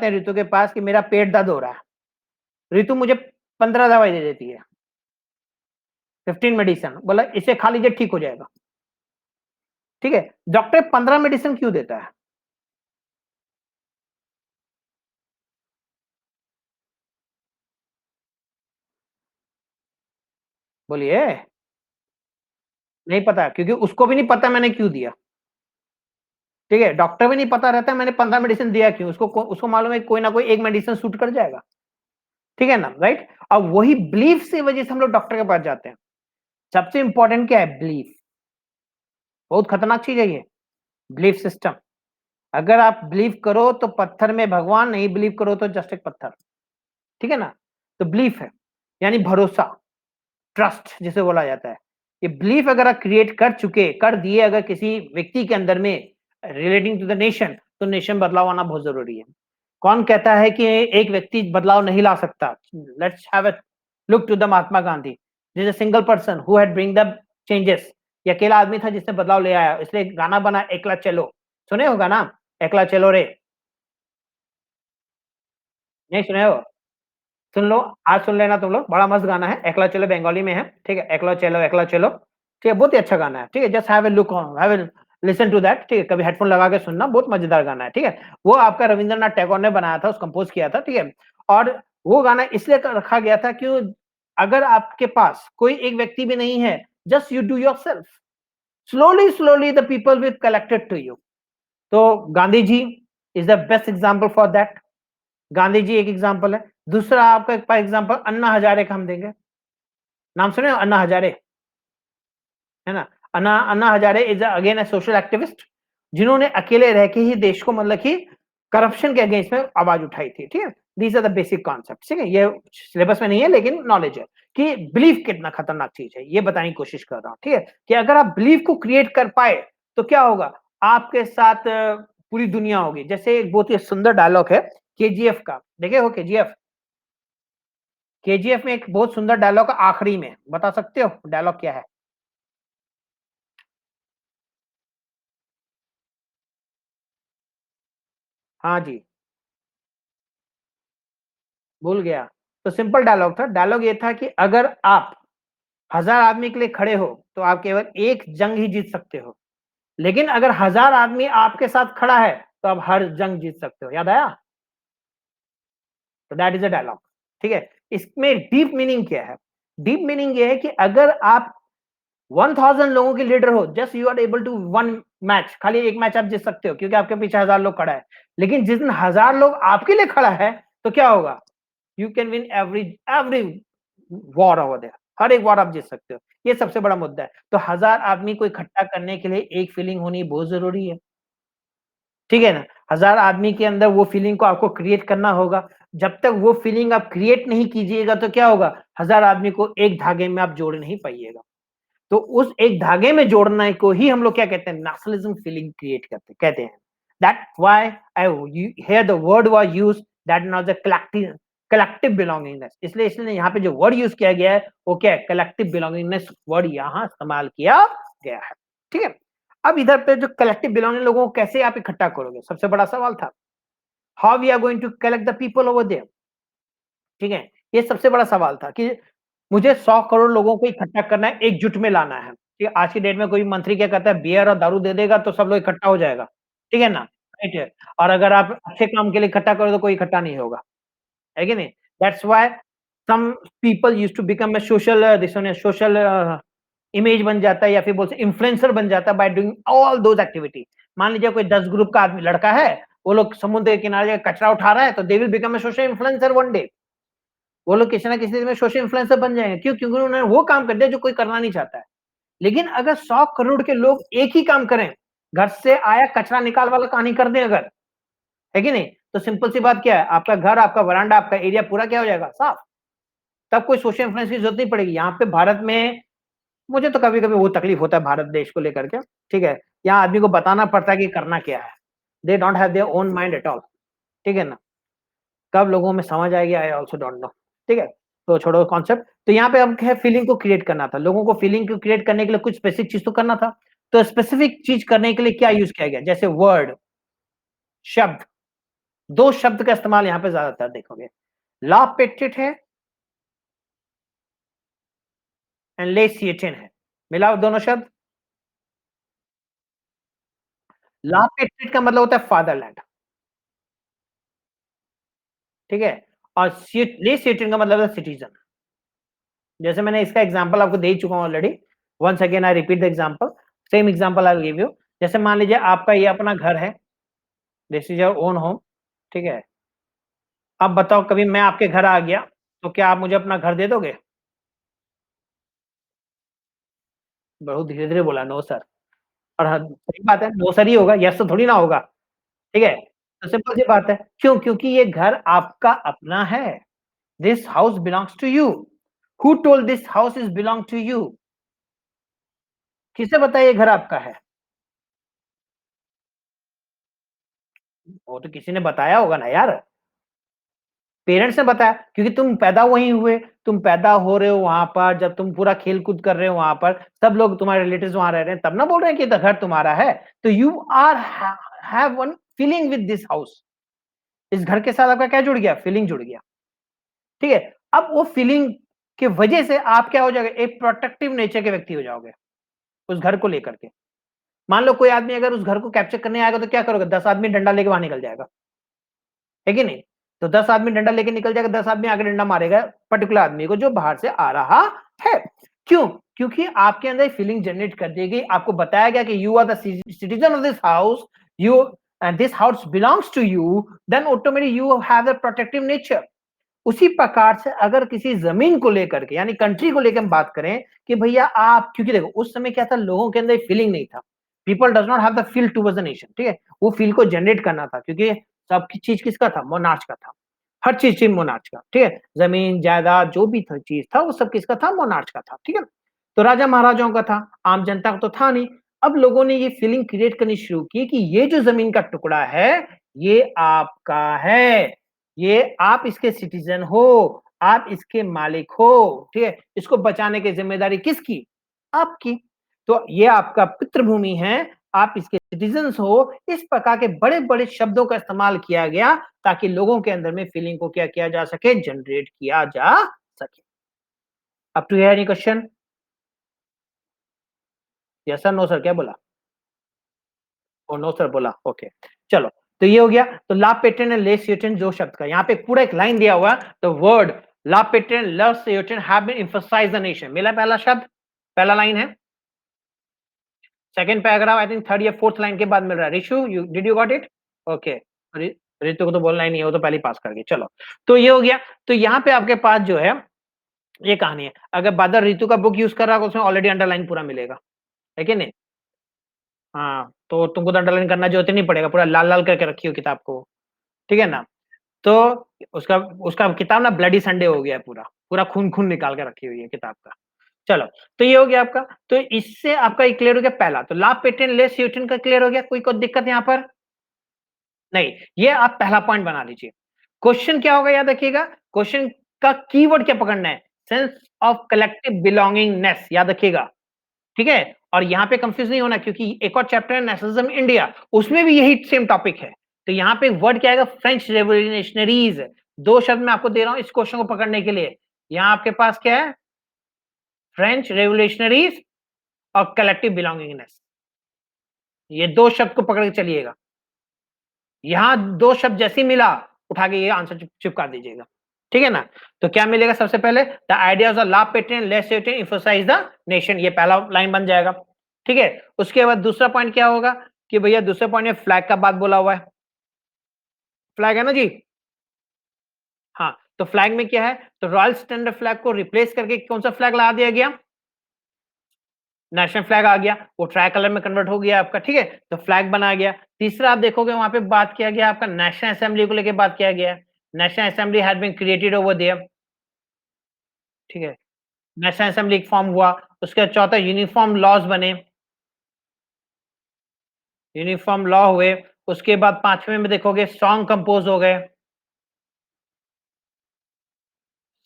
हैं रितु के पास कि मेरा पेट दर्द हो रहा है। रितु मुझे 15 दवाई दे देती है, 15 मेडिसिन, बोला इसे खा लीजिए ठीक हो जाएगा, ठीक है। डॉक्टर 15 मेडिसिन क्यों देता है? बोलिए। नहीं पता, क्योंकि उसको भी नहीं पता मैंने क्यों दिया, ठीक है। डॉक्टर भी नहीं पता रहता मैंने 15 मेडिसिन दिया क्यों, उसको मालूम है कोई ना कोई एक मेडिसिन सूट कर जाएगा, ठीक है ना, राइट। अब वही बिलीफ से वजह से हम लोग डॉक्टर के पास जाते हैं। सबसे इंपॉर्टेंट क्या है? बिलीफ। बहुत खतरनाक चीज है ये बिलीफ सिस्टम। अगर आप बिलीव करो तो पत्थर में भगवान, नहीं बिलीव करो तो जस्ट एक पत्थर, ठीक है ना। तो बिलीफ है यानी भरोसा, ट्रस्ट जिसे बोला जाता है। ये बिलीफ अगर आप क्रिएट कर दिए अगर किसी व्यक्ति के अंदर में रिलेटिंग टू द नेशन, तो नेशन बदलाव आना बहुत जरूरी है। कौन कहता है कि एक व्यक्ति बदलाव नहीं ला सकता? Let's have a look to the Mahatma Gandhi, this a single person who had bring the changes. ये अकेला आदमी था जिसने बदलाव ले आया, इसलिए गाना बना एकला चलो, सुने होगा ना, एकला चलो रे, नहीं सुने हो? सुन लो, आज सुन लेना तुम लोग, बड़ा मस्त गाना है, एकला चलो, बंगाली में है, ठीक है, एकला चलो, ठीक है, बहुत ही अच्छा गाना है, ठीक है। Just have a look on, have a listen to that, ठीक है, कभी हेडफोन लगा के सुनना, बहुत मजेदार गाना है, ठीक है। वो आपका रविंद्रनाथ टैगोर ने बनाया था, कंपोज किया था, ठीक है। और वो गाना इसलिए रखा गया था कि अगर आपके पास कोई एक व्यक्ति भी नहीं है, just you do yourself, slowly slowly the people will collected to you. तो Gandhi ji is the best example for that. Gandhi ji एक एग्जांपल है। दूसरा आपका एक एग्जांपल अन्ना हजारे का हम देंगे। नाम सुने हो अन्ना हजारे, है ना? Anna Hazare is again a social activist, जिन्होंने अकेले रह के ही देश को मतलब कि करप्शन के अगेंस्ट में आवाज उठाई थी। ठीक है, these are the basic concept. ठीक है, ये सिलेबस में नहीं है लेकिन नॉलेज है कि बिलीफ कितना खतरनाक चीज है, ये बताने की कोशिश कर रहा हूं। ठीक है, कि अगर आप बिलीफ को क्रिएट कर पाए तो क्या होगा आपके साथ, पूरी दुनिया होगी। जैसे एक बहुत ही सुंदर डायलॉग है केजीएफ का, देखे हो केजीएफ? केजीएफ में एक बहुत सुंदर डायलॉग आखिरी में, बता सकते हो डायलॉग क्या है? हाँ जी, भूल गया। तो सिंपल डायलॉग था, डायलॉग ये था कि अगर आप 1000 आदमी के लिए खड़े हो तो आप केवल एक जंग ही जीत सकते हो, लेकिन अगर 1000 आदमी आपके साथ खड़ा है तो आप हर जंग जीत सकते हो। याद आया? तो दैट इज अ डायलॉग। ठीक है, इसमें डीप मीनिंग क्या है? डीप मीनिंग ये है कि अगर आप 1000 लोगों के लीडर हो, just you are able to one match, खाली एक मैच आप जीत सकते हो क्योंकि आपके पीछे 1000 लोग खड़ा है। लेकिन जिस दिन 1000 लोग आपके लिए खड़ा है तो क्या होगा? You can win every war over there, हर एक वॉर आप जीत सकते हो। ये सबसे बड़ा मुद्दा है। तो 1000 आदमी को इकट्ठा करने के लिए एक फीलिंग होनी बहुत जरूरी है। ठीक है ना? 1000 आदमी के अंदर वो फीलिंग को आपको क्रिएट करना होगा। जब तक वो फीलिंग आप क्रिएट नहीं कीजिएगा तो क्या होगा? 1000 आदमी को एक धागे में आप जोड़ नहीं पाइएगा। तो उस एक धागे में जोड़ने को ही हम लोग क्या कहते हैं? नेशनलिज्म फीलिंग क्रिएट करते कहते हैं। That why I hear the word was used, that now the collective belongingness. इसलिए यहाँ पे जो वर्ड यूज किया गया है वो क्या है? कलेक्टिव बिलोंगिंगनेस वर्ड यहाँ इस्तेमाल किया गया है। ठीक है, अब इधर पे जो कलेक्टिव बिलोंगिंग लोगों को कैसे आप इकट्ठा करोगे, सबसे बड़ा सवाल था। How we are going to collect the people over there. ठीक है, ये सबसे बड़ा सवाल था कि मुझे 100 करोड़ लोगों को इकट्ठा करना है, एकजुट में लाना है। ठीक है, आज की डेट में कोई मंत्री क्या कहता है? बियर और दारू दे देगा तो सब लोग इकट्ठा हो जाएगा। ठीक है ना? राइट है। और अगर आप अच्छे काम के लिए इकट्ठा करो तो कोई इकट्ठा नहीं होगा, है कि नहीं? That's why some people used to become a social image बन जाता है, या फिर बोलते इन्फ्लुएंसर बन जाता है by doing all those activity. मान लीजिए कोई 10 ग्रुप का आदमी लड़का है, वो लोग समुद्र के किनारे कचरा उठा रहा है तो they will become a social influencer one day. वो लोग किसी ना किसी में सोशल इन्फ्लुएंसर बन जाएंगे। क्यों? क्योंकि उन्होंने वो काम कर दिया जो कोई करना नहीं चाहता है। लेकिन अगर 100 करोड़ के लोग एक ही काम करें, घर से आया कचरा निकाल वाला कहानी कर दें अगर, है कि नहीं? तो सिंपल सी बात क्या है? आपका घर, आपका वरांडा, आपका एरिया पूरा क्या हो जाएगा? साफ। तब कोई सोशल इन्फ्लुएंस की जरूरत नहीं पड़ेगी। यहाँ पे भारत में मुझे तो कभी कभी वो तकलीफ होता है भारत देश को लेकर के। ठीक है, यहाँ आदमी को बताना पड़ता है कि करना क्या है। They don't have their own mind at all. ठीक है ना? कब लोगों में समझ आएगी, आई ऑल्सो डोंट नो। ठीक है, तो छोड़ो कॉन्सेप्ट। तो यहाँ पे अब है फीलिंग को क्रिएट करना था, लोगों को फीलिंग को क्रिएट करने के लिए कुछ स्पेसिफिक चीज तो करना था। तो स्पेसिफिक चीज करने के लिए क्या यूज किया गया? जैसे वर्ड, शब्द। दो शब्द का इस्तेमाल यहाँ पे ज्यादातर देखोगे, ला पेटेड है एंड लेसिएटेन है। मिलाओ दोनों शब्द। ला पेटेड का मतलब होता है फादरलैंड। ठीक है, और लेसिएटेन का मतलब है सिटीजन। जैसे मैंने इसका एग्जांपल आपको दे चुका हूं already. Once again I repeat the example, same example I will give you. जैसे मान लीजिए आपका ये अपना घर है, this is your own home. ठीक है, अब बताओ कभी मैं आपके घर आ गया तो क्या आप मुझे अपना घर दे दोगे? बहुत धीरे धीरे बोला, नो सर। और सही बात है, नो सर ही होगा, यस तो थोड़ी ना होगा। ठीक है, तो सिंपल सी बात है। क्यों? क्योंकि ये घर आपका अपना है। This house belongs to you. Who told this house is belong to you? किसे बताया ये घर आपका है? वो तो किसी ने बताया होगा ना यार। पेरेंट्स ने बताया, क्योंकि तुम पैदा वहीं हुए। तुम पैदा हो रहे हो वहां पर, जब तुम पूरा खेल कूद कर रहे हो वहां पर, सब लोग तुम्हारे रिलेटिव्स वहां रह रहे हैं, तब ना बोल रहे हैं कि घर तुम्हारा है। तो you are have one feeling with this house. इस घर के साथ आपका क्या जुड़ गया? फीलिंग जुड़ गया। ठीक है, अब वो फीलिंग की वजह से आप क्या हो जाओगे? एक प्रोटेक्टिव नेचर के व्यक्ति हो जाओगे उस घर को लेकर के। मान लो कोई आदमी अगर उस घर को कैप्चर करने आएगा तो क्या करोगे? 10 आदमी डंडा लेके वहां निकल जाएगा, है कि नहीं? तो 10 आदमी डंडा लेके निकल जाएगा, 10 आदमी आगे डंडा मारेगा पर्टिकुलर आदमी को जो बाहर से आ रहा है। क्यों? क्योंकि आपके अंदर फीलिंग जनरेट कर दी गई, आपको बताया गया कि you are the citizen of this house. You and this house belongs to you, then automatically you have a protective nature. उसी प्रकार से अगर किसी जमीन को लेकर के यानी कंट्री को लेकर हम बात करें कि भैया आप, क्योंकि देखो उस समय क्या था, लोगों के अंदर फीलिंग नहीं था, people does not have the feel towards the nation, ठीक है, वो फील को जनरेट करना था, क्योंकि सब चीज किसका था, मोनार्च का था, हर चीज थी मोनार्च का, ठीक है, जमीन जायदाद जो भी था, चीज था वो सब किसका था, मोनार्च का था, ठीक है। तो राजा महाराजाओं का था, आम जनता का तो था नहीं। अब लोगों ने ये फीलिंग क्रिएट करनी शुरू की कि ये जो जमीन का टुकड़ा है ये आपका है, ये आप इसके सिटीजन हो, आप इसके मालिक हो, ठीक है, इसको बचाने की जिम्मेदारी किसकी, आपकी। तो ये आपका पितृभूमि है, आप इसके सिटीजन्स हो। इस प्रकार के बड़े बड़े शब्दों का इस्तेमाल किया गया ताकि लोगों के अंदर में फीलिंग को क्या किया जा सके, जनरेट किया जा सके। Up to here any question? Yes sir, no sir, क्या बोला? ओ नो सर बोला, ओके। चलो, तो ये हो गया। तो ला पेटेंट एंड ले स्यूटेंट जो शब्द का यहाँ पे पूरा एक लाइन दिया हुआ, द वर्ड ला पेटेंट ल स्यूटेंट have been emphasised the nation, मिला पहला शब्द, पहला लाइन है। Second paragraph I think third या फोर्थ लाइन के बाद मिल रहा है। Rishu, you did you got it? Okay. Ritu को तो बोलना ही नहीं है, वो तो पहले ही पास कर गई। चलो, तो ये हो गया। तो यहाँ पे आपके पास जो है ये कहानी है। अगर बादल रितु का बुक यूज कर रहा है उसमें ऑलरेडी अंडरलाइन पूरा मिलेगा, है कि नहीं? हाँ, तो तुमको तो अंडरलाइन करना जरूरत ही नहीं पड़ेगा, पूरा लाल लाल करके रखी हो किताब को, ठीक है ना? तो उसका उसका किताब ना ब्लडी संडे हो गया है, पूरा पूरा खून खून निकाल के रखी हुई है किताब का। चलो, तो ये हो गया आपका। तो इससे आपका एक क्लियर हो गया पहला, तो ला पेटेंट ले स्यूटेंट का क्लियर हो गया। कोई दिक्कत यहाँ पर नहीं, ये आप पहला पॉइंट बना लीजिए। क्वेश्चन क्या होगा याद रखिएगा, क्वेश्चन का कीवर्ड क्या पकड़ना है, सेंस ऑफ कलेक्टिव बिलोंगिंगनेस, याद रखिएगा, ठीक है। और यहाँ पे कंफ्यूज नहीं होना, क्योंकि एक और चैप्टर है नेशनलिज्म इंडिया, उसमें भी यही सेम टॉपिक है। तो यहाँ पे वर्ड क्या आएगा, फ्रेंच रेवोल्यूशनरीज। दो शब्द मैं आपको दे रहा हूं इस क्वेश्चन को पकड़ने के लिए। यहाँ आपके पास क्या है, फ्रेंच रेवोल्यूशनरीज और कलेक्टिव बिलोंगिंगनेस, ये दो शब्द को पकड़ के चलिएगा। यहां दो शब्द जैसे मिला, उठा के ये आंसर चिपका दीजिएगा, ठीक है ना। तो क्या मिलेगा, सबसे पहले the ideas of la patent less सेटेंट एम्फसाइज द नेशन, ये पहला लाइन बन जाएगा, ठीक है। उसके बाद दूसरा पॉइंट क्या होगा कि भैया दूसरे पॉइंट में फ्लैग का बात बोला हुआ है, फ्लैग है ना जी। हाँ, तो फ्लैग में क्या है, तो रॉयल स्टैंडर्ड फ्लैग को रिप्लेस करके कौन सा फ्लैग ला दिया गया, नेशनल फ्लैग आ गया, वो ट्राई कलर में कन्वर्ट हो गया आपका, ठीक है। तो फ्लैग बना गया। तीसरा आप देखोगे वहां पे बात किया गया आपका नेशनल असेंबली को लेकर बात किया गया, national assembly had been created over there, ठीक है। नेशनल असेंबली फॉर्म हुआ। उसके बाद चौथा यूनिफॉर्म लॉज बने, यूनिफॉर्म लॉ हुए। उसके बाद पांचवें में देखोगे सॉन्ग कंपोज हो गए,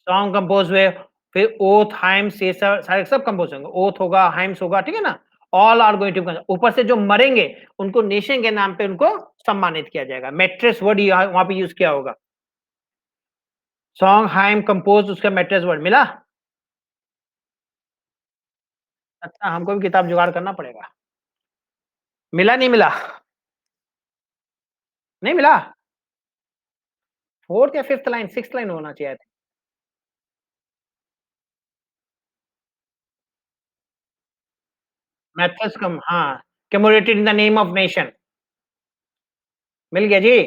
सॉन्ग कंपोज हुए। फिर ओथ हाइम्स ये सब सारे सब कंपोज होंगे, ओथ होगा, हाइम्स होगा, ठीक है ना। ऑल आर गोइंग टू, ऊपर से जो मरेंगे उनको नेशन के नाम पे उनको सम्मानित किया जाएगा। मेट्रेस वर्ड वहां पे यूज किया होगा, सॉन्ग हाइम कंपोज, उसका मेट्रेस वर्ड मिला। अच्छा, हमको भी किताब जुगाड़ करना पड़ेगा। मिला नहीं मिला? नहीं मिला? फोर्थ या फिफ्थ लाइन, सिक्स लाइन होना चाहिए। मेथड्स कम, हाँ, commemorated in the name of nation, मिल गया जी।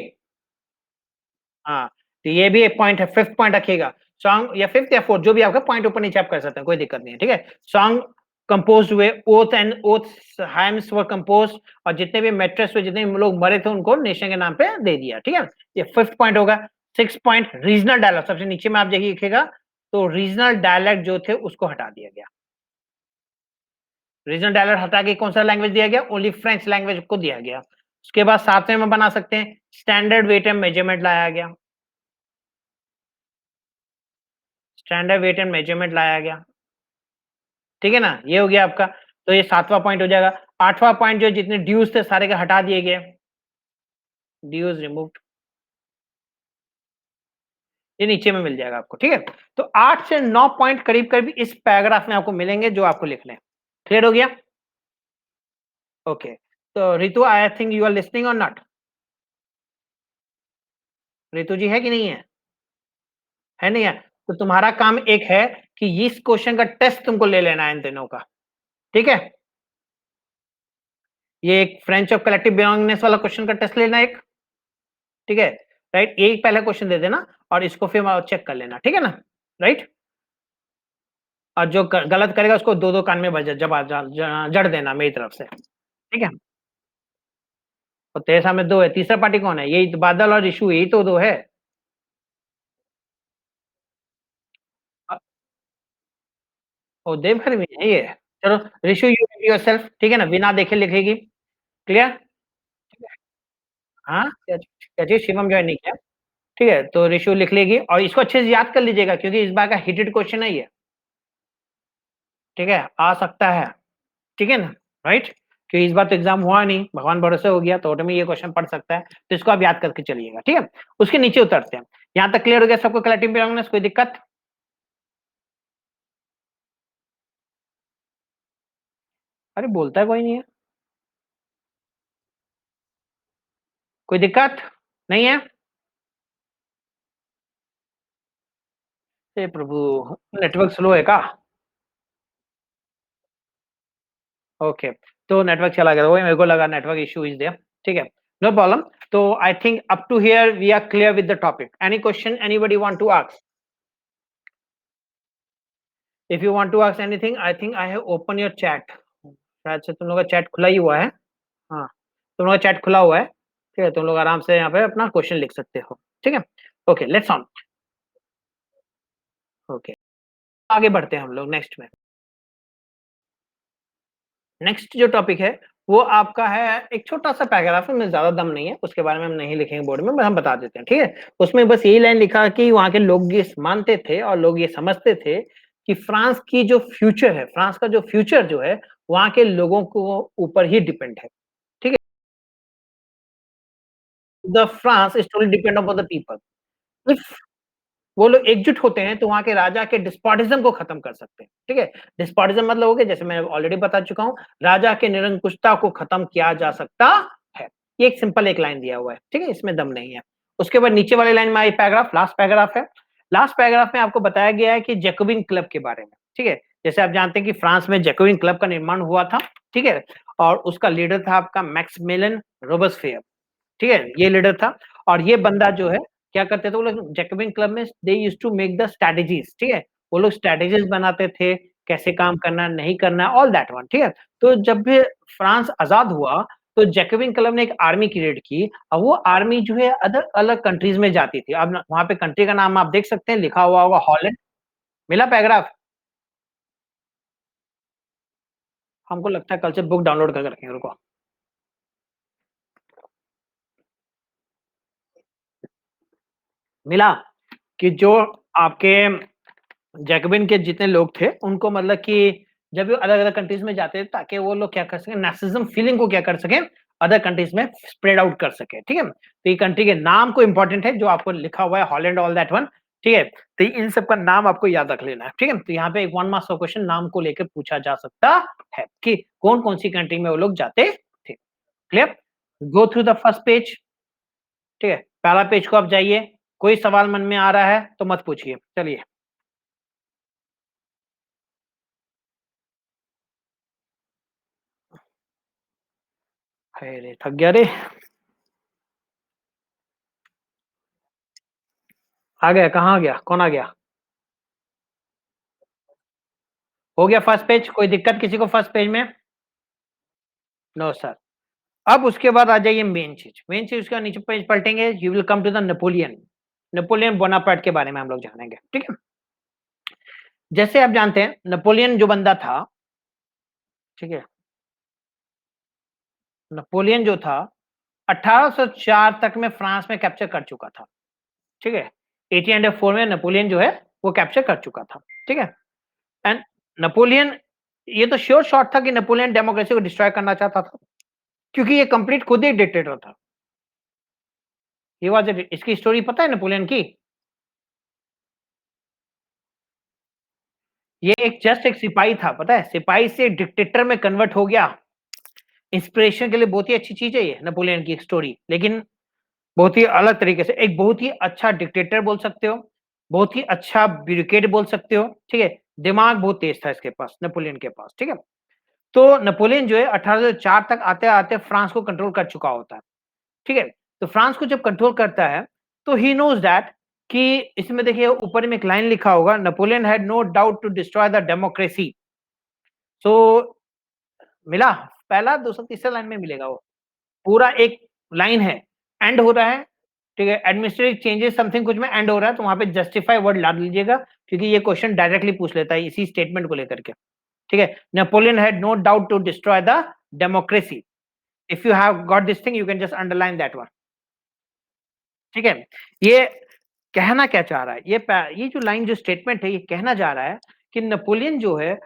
हाँ, तो ये भी एक पॉइंट है, फिफ्थ पॉइंट रखिएगा। सॉन्ग या फिफ्थ या फोर्थ, जो भी आपका पॉइंट ऊपर नीचे आप कर सकते हैं, कोई दिक्कत नहीं है, ठीक है। सॉन्ग कंपोज हुए, oath and oath hymns were compose, और जितने भी मेट्रेस हुए, जितने भी लोग मरे थे उनको नेशन के नाम पे दे दिया, ठीक है। ये फिफ्थ पॉइंट होगा। सिक्स पॉइंट रीजनल डायलॉग, सबसे नीचे में आप देखिएगा, तो रीजनल डायलैक्ट जो थे उसको हटा दिया गया। रीजनल डायलैक्ट हटा के कौन सा लैंग्वेज दिया गया, ओनली फ्रेंच लैंग्वेज को दिया गया। उसके बाद सातवें में बना सकते हैं, स्टैंडर्ड वेट एंड मेजरमेंट लाया गया, स्टैंडर्ड वेट एंड मेजरमेंट लाया गया, ठीक है ना। ये हो गया आपका। तो ये सातवां पॉइंट हो जाएगा। आठवां पॉइंट जो जितने ड्यूज थे सारे के हटा दिए गए, ड्यूज रिमूव्ड, ये नीचे में मिल जाएगा आपको, ठीक है। तो 8 से 9 पॉइंट करीब करीब इस पैराग्राफ में आपको मिलेंगे जो आपको लिखने हैं। क्लियर हो गया? ओके। तो Ritu, I think you are listening और नॉट? रितु जी है कि नहीं है? है नहीं है? तो तुम्हारा काम एक है कि इस क्वेश्चन का टेस्ट तुमको ले लेना है इन दिनों का, ठीक है। ये एक फ्रेंच ऑफ कलेक्टिव बिलोंगिंगनेस वाला क्वेश्चन का टेस्ट लेना एक, ठीक है, राइट, एक पहला क्वेश्चन दे देना और इसको फिर चेक कर लेना, ठीक है ना, राइट। और जो गलत करेगा उसको दो दो कान में जड़ देना मेरी तरफ से, ठीक है। और तेरे सामने दो है, तीसरा पार्टी कौन है? यही तो बादल और इशू, यही तो दो है। ओ देवघर में है ये। चलो ऋषु, यू योरसेल्फ, ठीक है ना, बिना देखे लिखेगी, क्लियर। हाँ क्या चीज, शिवम ज्वाइन नहीं किया, ठीक है, तो ऋषु लिख लेगी और इसको अच्छे से याद कर लीजिएगा क्योंकि इस बार का हिटेड क्वेश्चन है ये, ठीक है, आ सकता है, ठीक है ना, राइट। क्योंकि इस बार तो एग्जाम हुआ नहीं, भगवान भरोसे हो गया, तो ऑटो में ये क्वेश्चन पढ़ सकता है, तो इसको आप याद करके चलिएगा, ठीक है। उसके नीचे उतरते हैं, यहाँ तक क्लियर हो गया सबको, कलेक्टिव बिलोंगिंगनेस, कोई दिक्कत? अरे बोलता है कोई नहीं है, कोई दिक्कत नहीं है? हे प्रभु, नेटवर्क स्लो है का? ओके, तो नेटवर्क चला गया, वही मेरे को लगा नेटवर्क इशू इज देयर, ठीक है, नो प्रॉब्लम। तो I think up to here we are clear with the topic. Any question anybody want to ask? If you want to ask anything, I think I have open your chat, शायद से तुम लोग का chat खुला ही हुआ है। हाँ, तुम लोग का चैट खुला हुआ है, ठीक है, तुम लोग आराम से यहाँ पे अपना क्वेश्चन लिख सकते हो, ठीक है। Okay let's on. ओके, आगे बढ़ते हैं हम लोग नेक्स्ट में। नेक्स्ट जो टॉपिक है वो आपका है, एक छोटा सा पैराग्राफ है, में ज्यादा दम नहीं है, उसके बारे में हम नहीं लिखेंगे बोर्ड में, बस हम बता देते हैं, ठीक है। उसमें बस यही लाइन लिखा कि वहां के लोग ये मानते थे और लोग ये समझते थे कि फ्रांस की जो फ्यूचर है, फ्रांस का जो फ्यूचर जो है, वहां के लोगों को ऊपर ही डिपेंड है, ठीक है। The France is totally depend upon the people. If वो लोग एकजुट होते हैं तो वहां के राजा के डिस्पॉटिज्म को खत्म कर सकते हैं, ठीक है। डिस्पॉटिज्म मतलब हो गया, जैसे मैं ऑलरेडी बता चुका हूं, राजा के निरंकुशता को खत्म किया जा सकता है। ये एक सिंपल एक लाइन दिया हुआ है, ठीक है, इसमें दम नहीं है। उसके बाद नीचे वाले लाइन में पैराग्राफ, लास्ट पैराग्राफ है। लास्ट पैराग्राफ में आपको बताया गया है कि जैकोबिन क्लब के बारे में, ठीक है। जैसे आप जानते हैं कि फ्रांस में जैकोबिन क्लब का निर्माण हुआ था, ठीक है, और उसका लीडर था आपका मैक्सिमिलियन रोबेस्पियर, ठीक है, ये लीडर था। और ये बंदा जो है क्या करते थे, वो लोग जैकोबिन क्लब में they used to make the strategies, ठीक है, वो लोग स्ट्रेटजीज बनाते थे, कैसे काम करना नहीं करना, ऑल दैट वन, ठीक है। तो जब भी फ्रांस आजाद हुआ तो जैकोबिन क्लब ने एक आर्मी क्रिएट की, और वो आर्मी जो है अलग अलग कंट्रीज में जाती थी। अब वहां पे कंट्री का नाम आप देख सकते हैं, लिखा हुआ होगा हॉलैंड। मिला पैराग्राफ? हमको लगता है कल से बुक डाउनलोड करके रखेंगे, रुको। मिला कि जो आपके जैकबिन के जितने लोग थे उनको मतलब कि जब वो अलग अलग कंट्रीज में जाते थे ताकि वो लोग क्या कर सके, नेशनलिज्म फीलिंग को क्या कर सके, अदर कंट्रीज में स्प्रेड आउट कर सके, ठीक है। तो ये कंट्री के नाम को इंपॉर्टेंट है जो आपको लिखा हुआ है, हॉलैंड ऑल दैट वन, ठीक है। तो इन सब का नाम आपको याद रख लेना है, ठीक है। तो यहाँ पे एक वन मार्क्स का क्वेश्चन नाम को लेकर पूछा जा सकता है कि कौन कौन सी कंट्री में वो लोग जाते थे, clear. Go through the first page, ठीक है, पहला पेज को आप जाइए। कोई सवाल मन में आ रहा है तो मत पूछिए, चलिए। अरे थक गया रे। आ गया, कहाँ आ गया, कौन आ गया? हो गया फर्स्ट पेज, कोई दिक्कत किसी को फर्स्ट पेज में? No sir. अब उसके बाद आ जाइए मेन चीज, मेन चीज उसके नीचे पेज पलटेंगे, you will come to the Napoleon. Napoleon Bonaparte के बारे में हम लोग जानेंगे, ठीक है। जैसे आप जानते हैं नेपोलियन जो बंदा था, ठीक है, नेपोलियन जो था 1804 तक में फ्रांस में कैप्चर कर चुका था, ठीक है। 1804 में नेपोलियन जो है वो कैप्चर कर चुका था, ठीक है। एंड नेपोलियन, ये तो श्योर शॉट था कि नेपोलियन डेमोक्रेसी को डिस्ट्रॉय करना चाहता था, क्योंकि ये कंप्लीट खुद ही डिक्टेटर था। ये वाज इसकी स्टोरी पता है नेपोलियन की? ये एक जस्ट एक सिपाही था, पता है, सिपाही से डिक्टेटर में कन्वर्ट हो गया। इंस्पिरेशन के लिए बहुत ही अच्छी चीज है ये नेपोलियन की स्टोरी, लेकिन बहुत ही अलग तरीके से, एक बहुत ही अच्छा डिक्टेटर बोल सकते हो, बहुत ही अच्छा ब्यूरोक्रेट बोल सकते हो, ठीक है। दिमाग बहुत तेज था इसके पास, नेपोलियन के पास, ठीक है। तो नेपोलियन जो है 1804 तक आते-आते फ्रांस को कंट्रोल कर चुका होता है, ठीक है? तो फ्रांस को जब कंट्रोल करता है, तो ही नोज़ दैट कि इसमें देखिए ऊपर में एक लाइन लिखा होगा, Napoleon had no doubt to destroy the democracy. So मिला? पहला, दूसरा, तीसरा लाइन में मिलेगा वो। पूरा एक लाइन है, एंड हो रहा है, ठीक है? एडमिनिस्ट्रेटिव चेंजेस समथिंग कुछ में एंड हो रहा है, तो वहाँ पे जस्टिफाई वर्ड डाल दीजिएगा, क्योंकि ये क्वेश्चन डायरेक्टली पूछ लेता है इसी स्टेटमेंट को लेकर के, ठीक है? Napoleon had no doubt to destroy the democracy. If you have got this thing, you can just underline that one, ठीक है? ये कहना क्या चाह रहा है? ये जो लाइन, जो स्टेटमेंट है, ये कहना चाह रहा है कि नेपोलियन जो है,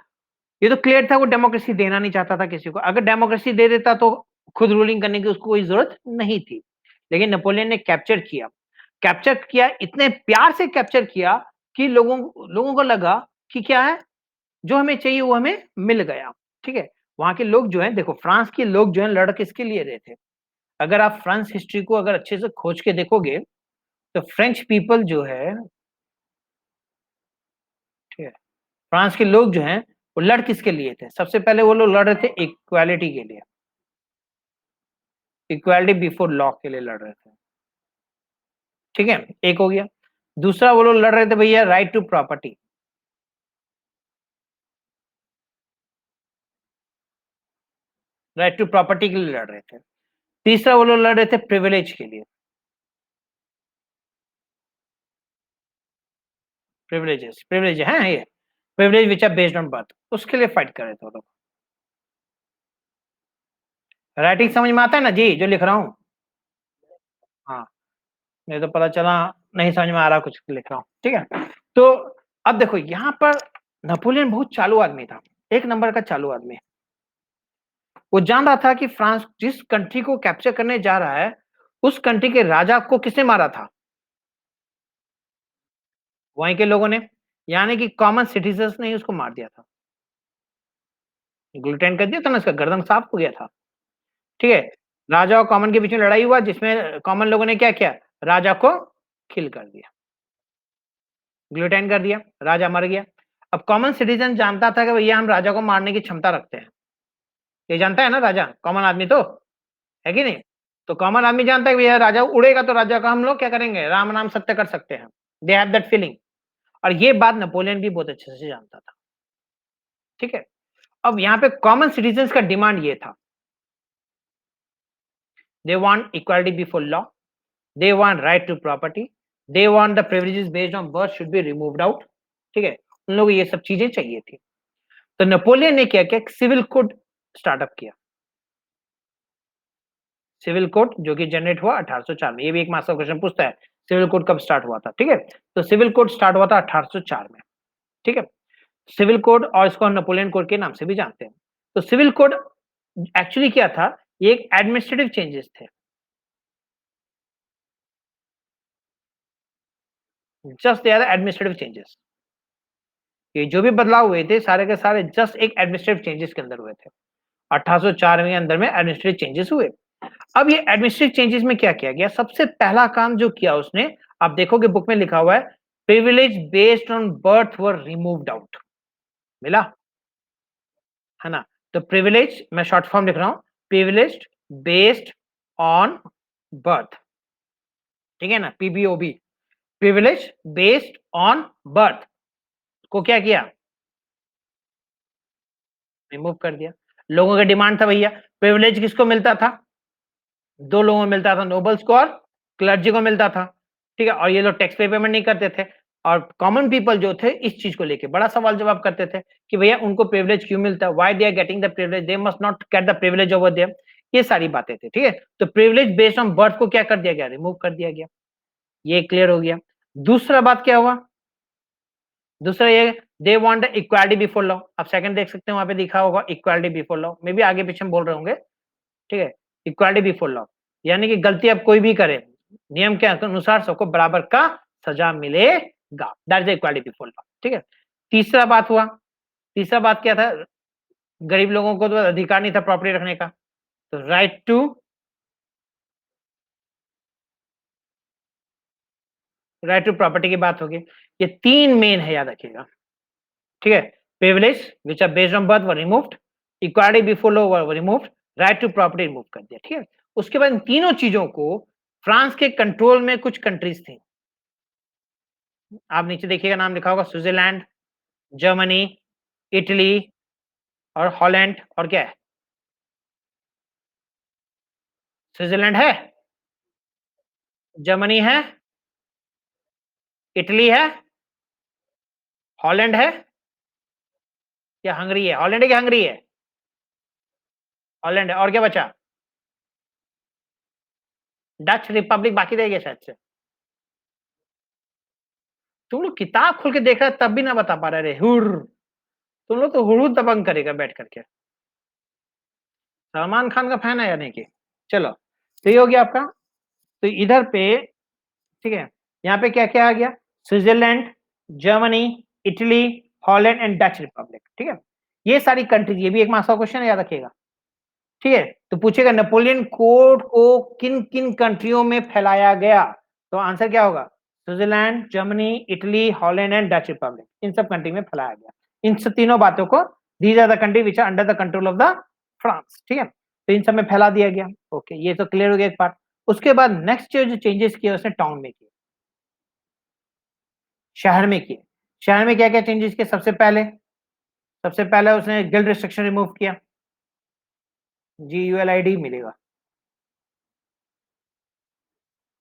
ये तो क्लियर था वो डेमोक्रेसी देना नहीं चाहता था किसी को। अगर डेमोक्रेसी दे देता तो खुद रूलिंग करने की उसको कोई जरूरत नहीं थी। लेकिन नेपोलियन ने कैप्चर किया, इतने प्यार से कैप्चर किया कि लोगों लोगों को लगा कि क्या है, जो हमें चाहिए वो हमें मिल गया, ठीक है? वहाँ के लोग जो हैं, देखो फ्रांस के लोग जो हैं लड़ किसके लिए रहे थे? अगर आप फ्रांस हिस्ट्री को अगर अच्छे से खोज के देखोगे, तो फ्रेंच पीपल जो है, ठीक है, फ्रांस के लोग जो हैं वो लड़ किसके लिए थे? सबसे पहले वो लोग लड़ रहे थे इक्वालिटी के लिए, इक्वालिटी बिफोर लॉ के लिए लड़ रहे थे, ठीक है? एक हो गया। दूसरा, वो लोग लड़ रहे थे भैया right to property, right to property के लिए लड़ रहे थे। तीसरा, वो लोग लड़ रहे थे प्रिविलेज के लिए, प्रिविलेज है ये, privilege which are based on birth, उसके लिए फाइट कर रहे थे वो लोग। राइटिंग समझ में आता है ना जी, जो लिख रहा हूँ? हाँ, नहीं तो पता चला नहीं समझ में आ रहा कुछ लिख रहा हूँ, ठीक है? तो अब देखो यहाँ पर नेपोलियन बहुत चालू आदमी था, एक नंबर का चालू आदमी। वो जान रहा था कि फ्रांस जिस कंट्री को कैप्चर करने जा रहा है, उस कंट्री के राजा को किसने मारा था? वहीं के लोगों ने, यानी कि कॉमन सिटीजन्स ने ही उसको मार दिया था, गुलिटाइन कर दिया था ना, इसका गर्दन साफ हो गया था, ठीक है? राजा और कॉमन के बीच में लड़ाई हुआ, जिसमें कॉमन लोगों ने क्या किया? राजा को किल कर दिया, गुलिटाइन कर दिया, राजा मर गया। अब कॉमन सिटीजन जानता था कि भैया हम राजा को मारने की क्षमता रखते हैं, ये जानता है ना राजा, कॉमन आदमी तो, है कि नहीं? तो कॉमन आदमी जानता है कि भैया राजा उड़ेगा तो राजा का हम लोग क्या करेंगे, राम नाम सत्य कर सकते हैं। दे हैव दैट फीलिंग, और ये बात नेपोलियन भी बहुत अच्छे से जानता था, ठीक है? अब यहाँ पे कॉमन सिटीजन्स का डिमांड ये था, they want equality before law, they want right to property, they want the privileges based on birth should be removed out, ठीक है? उन लोगों को ये सब चीजें चाहिए थी। तो नेपोलियन ने क्या किया, सिविल कोड स्टार्टअप किया, सिविल कोड जो कि जनरेट हुआ 1804 में। ये भी एक मास्टर क्वेश्चन पूछता है, सिविल कोड कब स्टार्ट हुआ था, ठीक है? तो सिविल कोड स्टार्ट हुआ था 1804 में, ठीक है? सिविल कोड, और इसको हम नेपोलियन कोड के नाम से भी जानते हैं। तो सिविल कोड एक्चुअली क्या था, ये एक एडमिनिस्ट्रेटिव चेंजेस थे, just they are administrative changes. ये जो भी बदलाव हुए थे सारे के सारे जस्ट एक एडमिनिस्ट्रेटिव चेंजेस के अंदर हुए थे। 1804 में अंदर में एडमिनिस्ट्रेटिव चेंजेस हुए। अब ये एडमिनिस्ट्रेटिव चेंजेस में क्या किया गया, सबसे पहला काम जो किया उसने, आप देखोगे बुक में लिखा हुआ है, privilege based on birth were removed out. मिला है ना? तो प्रिविलेज, मैं शॉर्ट फॉर्म लिख रहा हूं, प्रिविलेज बेस्ड ऑन बर्थ, ठीक है ना, पीबीओबी, प्रिविलेज बेस्ड ऑन बर्थ को क्या किया, रिमूव कर दिया। लोगों का डिमांड था भैया, प्रिविलेज किसको मिलता था? दो लोगों को मिलता था, नोबल्स को और क्लर्जी को मिलता था, ठीक है? और ये लोग टैक्स पे पेमेंट नहीं करते थे, और कॉमन पीपल जो थे इस चीज को लेके बड़ा सवाल जवाब करते थे कि भैया उनको प्रिविलेज क्यों मिलता है, why they are getting the privilege, they must not get the privilege over there. ये सारी बातें थी, ठीक है? तो प्रिविलेज बेस्ड ऑन बर्थ को क्या कर दिया गया, रिमूव कर दिया गया। ये क्लियर हो गया। दूसरा बात क्या हुआ, दूसरा ये, दे want the equality before law. आप सेकंड देख सकते हैं, वहां पे लिखा होगा equality before law, may be आगे पीछे हम बोल रहे होंगे, ठीक है? इक्वालिटी बिफोर लॉ, यानी कि गलती अब कोई भी करे, नियम के अनुसार सबको बराबर का सजा मिलेगा, that is equality before law, ठीक है? तीसरा बात हुआ, तीसरा बात क्या था, गरीब लोगों को तो अधिकार नहीं था प्रॉपर्टी रखने का, तो राइट टू प्रॉपर्टी की बात होगी। ये तीन मेन है, याद रखिएगा, ठीक है? Privilege which are based on birth were removed, equality before law remove, right to property remove कर दिया, ठीक है। उसके बाद इन तीनों चीजों को फ्रांस के कंट्रोल में कुछ कंट्रीज थी, आप नीचे देखिएगा नाम लिखा होगा, स्विट्जरलैंड, जर्मनी, इटली और हॉलैंड, और क्या है, स्विट्जरलैंड है, जर्मनी है, इटली है, हॉलैंड है, या हंगरी है, हॉलैंड है कि हंगरी है, हॉलैंड है, और क्या बचा, डच रिपब्लिक बाकी रह गया शायद से। तुम लोग किताब खोल के देख रहे तब भी ना बता पा रहे रे, हुर, तुम लोग तो हुड़ू दबंग करेगा बैठ करके। सलमान खान का फैन है या नहीं कि, चलो, तो ये हो गया आपका। तो इधर पे, ठीक है, यहाँ पे क्या क्या आ गया, Switzerland, Germany, Italy, Holland and Dutch Republic, ठीक है। ये सारी कंट्रीज, ये भी एक मार्क्स का क्वेश्चन है, याद रखिएगा, ठीक है। तो पूछेगा नेपोलियन कोड को किन किन कंट्रियों में फैलाया गया, तो आंसर क्या होगा, Switzerland, Germany, Italy, Holland and Dutch republic, इन सब कंट्री में फैलाया गया। इन सब तीनों बातों को, these are the country which are under the control of the France, ठीक है, तो इन सब में फैला दिया गया। ओके, ये तो क्लियर हो गया एक पार्ट। उसके बाद नेक्स्ट जो चेंजेस किए उसने टाउन में किए, शहर में किए। शहर में क्या क्या चेंजेस किए, सबसे पहले उसने गिल्ड रिस्ट्रिक्शन रिमूव किया, GULID मिलेगा,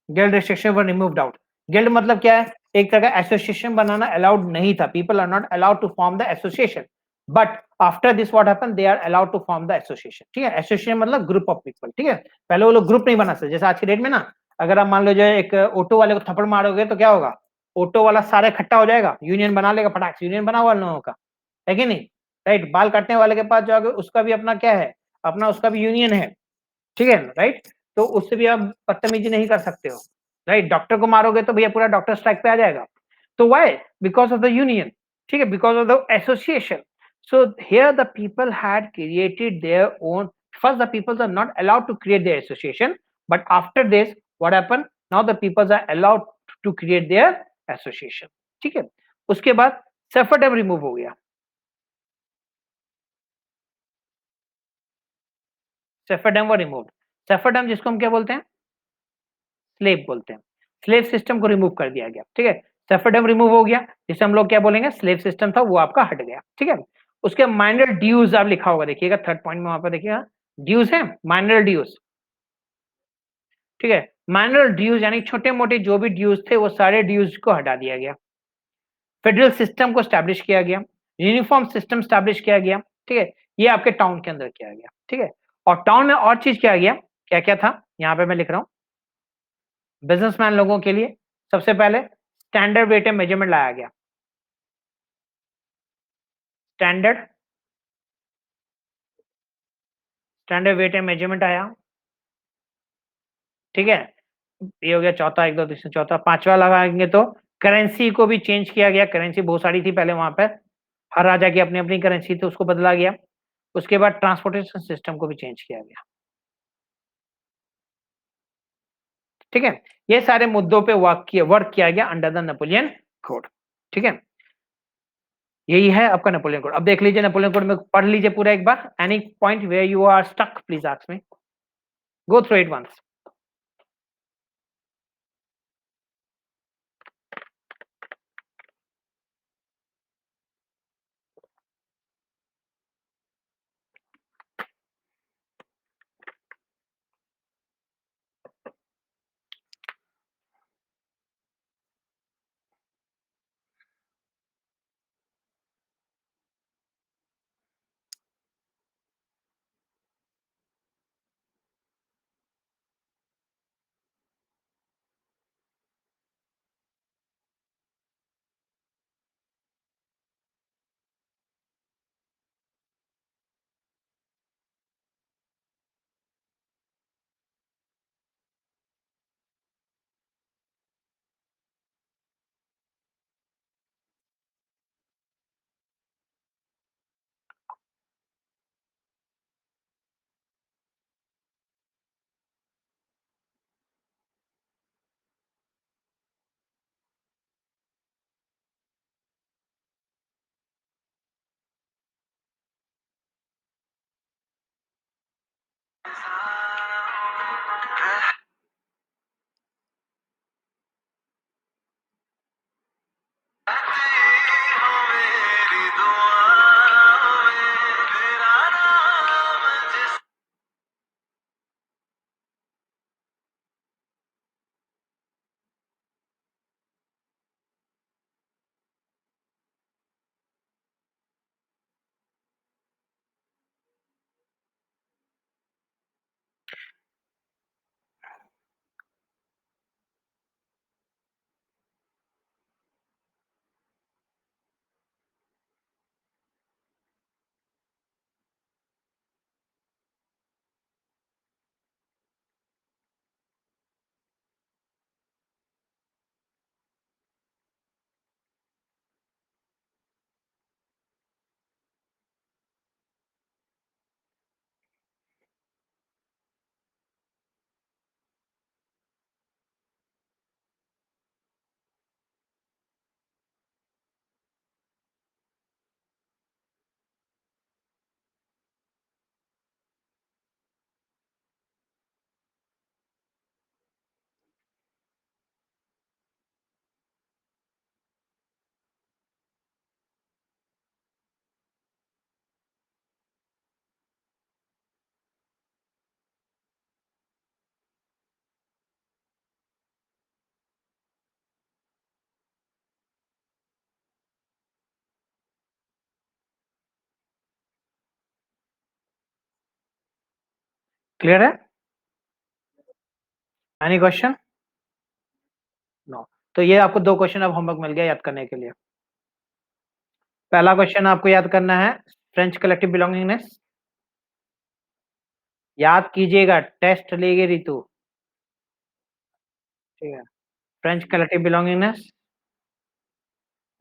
गिल्ड रिस्ट्रिक्शन वर रिमूव्ड आउट। गिल्ड मतलब क्या है, एक तरह का एसोसिएशन बनाना अलाउड नहीं था, people are not allowed to form the association, but after this what happen, they are allowed to form the association, ठीक है। एसोसिएशन मतलब ग्रुप ऑफ पीपल, ठीक है। पहले वो लोग ग्रुप नहीं बना सकते, जैसे आज की डेट में ना, अगर आप मान लो जो एक ऑटो वाले को थप्पड़ मारोगे तो क्या होगा, ऑटो वाला सारे इकट्ठा हो जाएगा, यूनियन बना लेगा, फटाक से यूनियन बना हुआ लोगों का, है कि नहीं, राइट। बाल काटने वाले के पास जाओगे, उसका भी अपना क्या है, अपना उसका भी यूनियन है, ठीक है, राइट। तो उससे भी आप बदतमीजी नहीं कर सकते हो, राइट। डॉक्टर को मारोगे तो भैया पूरा डॉक्टर स्ट्राइक पे आ जाएगा, तो why, because of the union, ठीक है, because of the association. So here the people had created their own. First, the people are not allowed to create their association, but after this, what happened? Now the people are allowed to create their association. ठीक है। उसके बाद सफरडम remove हो गया, सफरडम व remove. सफरडम जिसको हम क्या बोलते हैं, स्लेव बोलते हैं, स्लेव सिस्टम को रिमूव कर दिया गया, ठीक है। सफरडम रिमूव हो गया, जिसे हम लोग क्या बोलेंगे, स्लेव सिस्टम था वो आपका हट गया, ठीक है। उसके माइनर ड्यूज आप लिखा होगा, देखिएगा थर्ड पॉइंट में वहां पर देखिएगा, ड्यूज है, माइनर ड्यूज, ठीक है। माइनर ड्यूज यानी छोटे मोटे जो भी ड्यूज थे वो सारे ड्यूज को हटा दिया गया। फेडरल सिस्टम को स्टैब्लिश किया गया, यूनिफॉर्म सिस्टम स्टैब्लिश किया गया, ठीक है। ये आपके टाउन के अंदर किया गया, ठीक है। और टाउन में और चीज किया गया, क्या क्या था, यहाँ पे मैं लिख रहा हूँ, बिजनेसमैन लोगों के लिए सबसे पहले स्टैंडर्ड वेट एंड मेजरमेंट लाया गया, standard standard weight and measurement आया, ठीक है। ये हो गया चौथा, एक दो तीसरा चौथा, पांचवा लगाएंगे तो करेंसी को भी चेंज किया गया, करेंसी बहुत सारी थी पहले वहां पर, हर राजा की अपनी अपनी करेंसी थी, उसको बदला गया। उसके बाद ट्रांसपोर्टेशन सिस्टम को भी चेंज किया गया, ठीक है। ये सारे मुद्दों पे वर्क किया गया अंडर द नेपोलियन कोड, ठीक है। यही है आपका नेपोलियन कोड। अब देख लीजिए नेपोलियन कोड में पढ़ लीजिए पूरा एक बार, any point where you are stuck please ask me, go through it once. Clear है? Any question? नो। तो ये आपको 2 क्वेश्चन अब होमवर्क मिल गया याद करने के लिए। पहला क्वेश्चन आपको याद करना है फ्रेंच कलेक्टिव बिलोंगिंगनेस। याद कीजिएगा, टेस्ट लेगी रितु। ठीक है, फ्रेंच कलेक्टिव बिलोंगिंगनेस।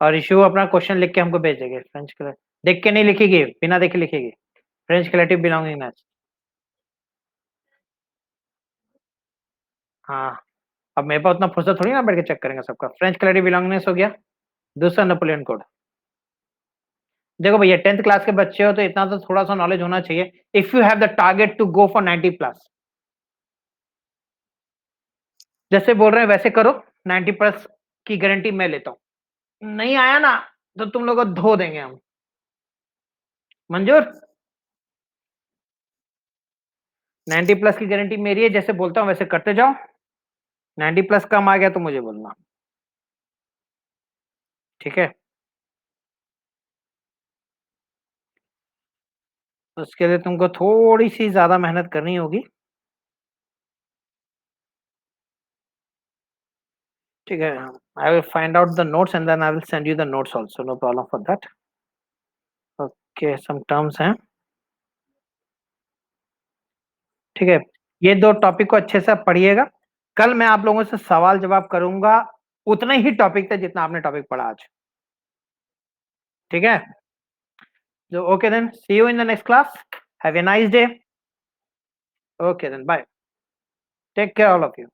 और इशू अपना क्वेश्चन लिख के हमको भेज देंगे। फ्रेंच कलेक्टिव देख के नहीं लिखेगी, बिना देखे लिखेगी। French collective belongingness. हाँ, अब मेरे पास उतना फुर्सत थोड़ी ना बैठ के चेक करेंगे सबका। फ्रेंच कलेक्टिव बिलोंगिंगनेस हो गया। दूसरा नेपोलियन कोड। देखो भैया 10th क्लास के बच्चे हो तो इतना तो थोड़ा सा नॉलेज होना चाहिए। If you have the target to go for 90 plus, जैसे बोल रहे हैं वैसे करो। 90 प्लस की गारंटी मैं लेता हूं। नहीं आया ना तो तुम लोग को धो देंगे हम। मंजूर? 90 प्लस की गारंटी मेरी है, जैसे बोलता हूं वैसे करते जाओ। 90 प्लस कम आ गया तो मुझे बोलना। ठीक है, उसके लिए तुमको थोड़ी सी ज्यादा मेहनत करनी होगी। ठीक है, I will find out the notes and then I will send you the notes also, no problem for that. Okay, some terms हैं। ठीक है, ये 2 टॉपिक को अच्छे से पढ़िएगा। कल मैं आप लोगों से सवाल जवाब करूंगा उतने ही टॉपिक थे जितना आपने टॉपिक पढ़ा आज। ठीक है, so okay then, see you in the next class. Have a nice day. Okay then, bye. Take care all of you.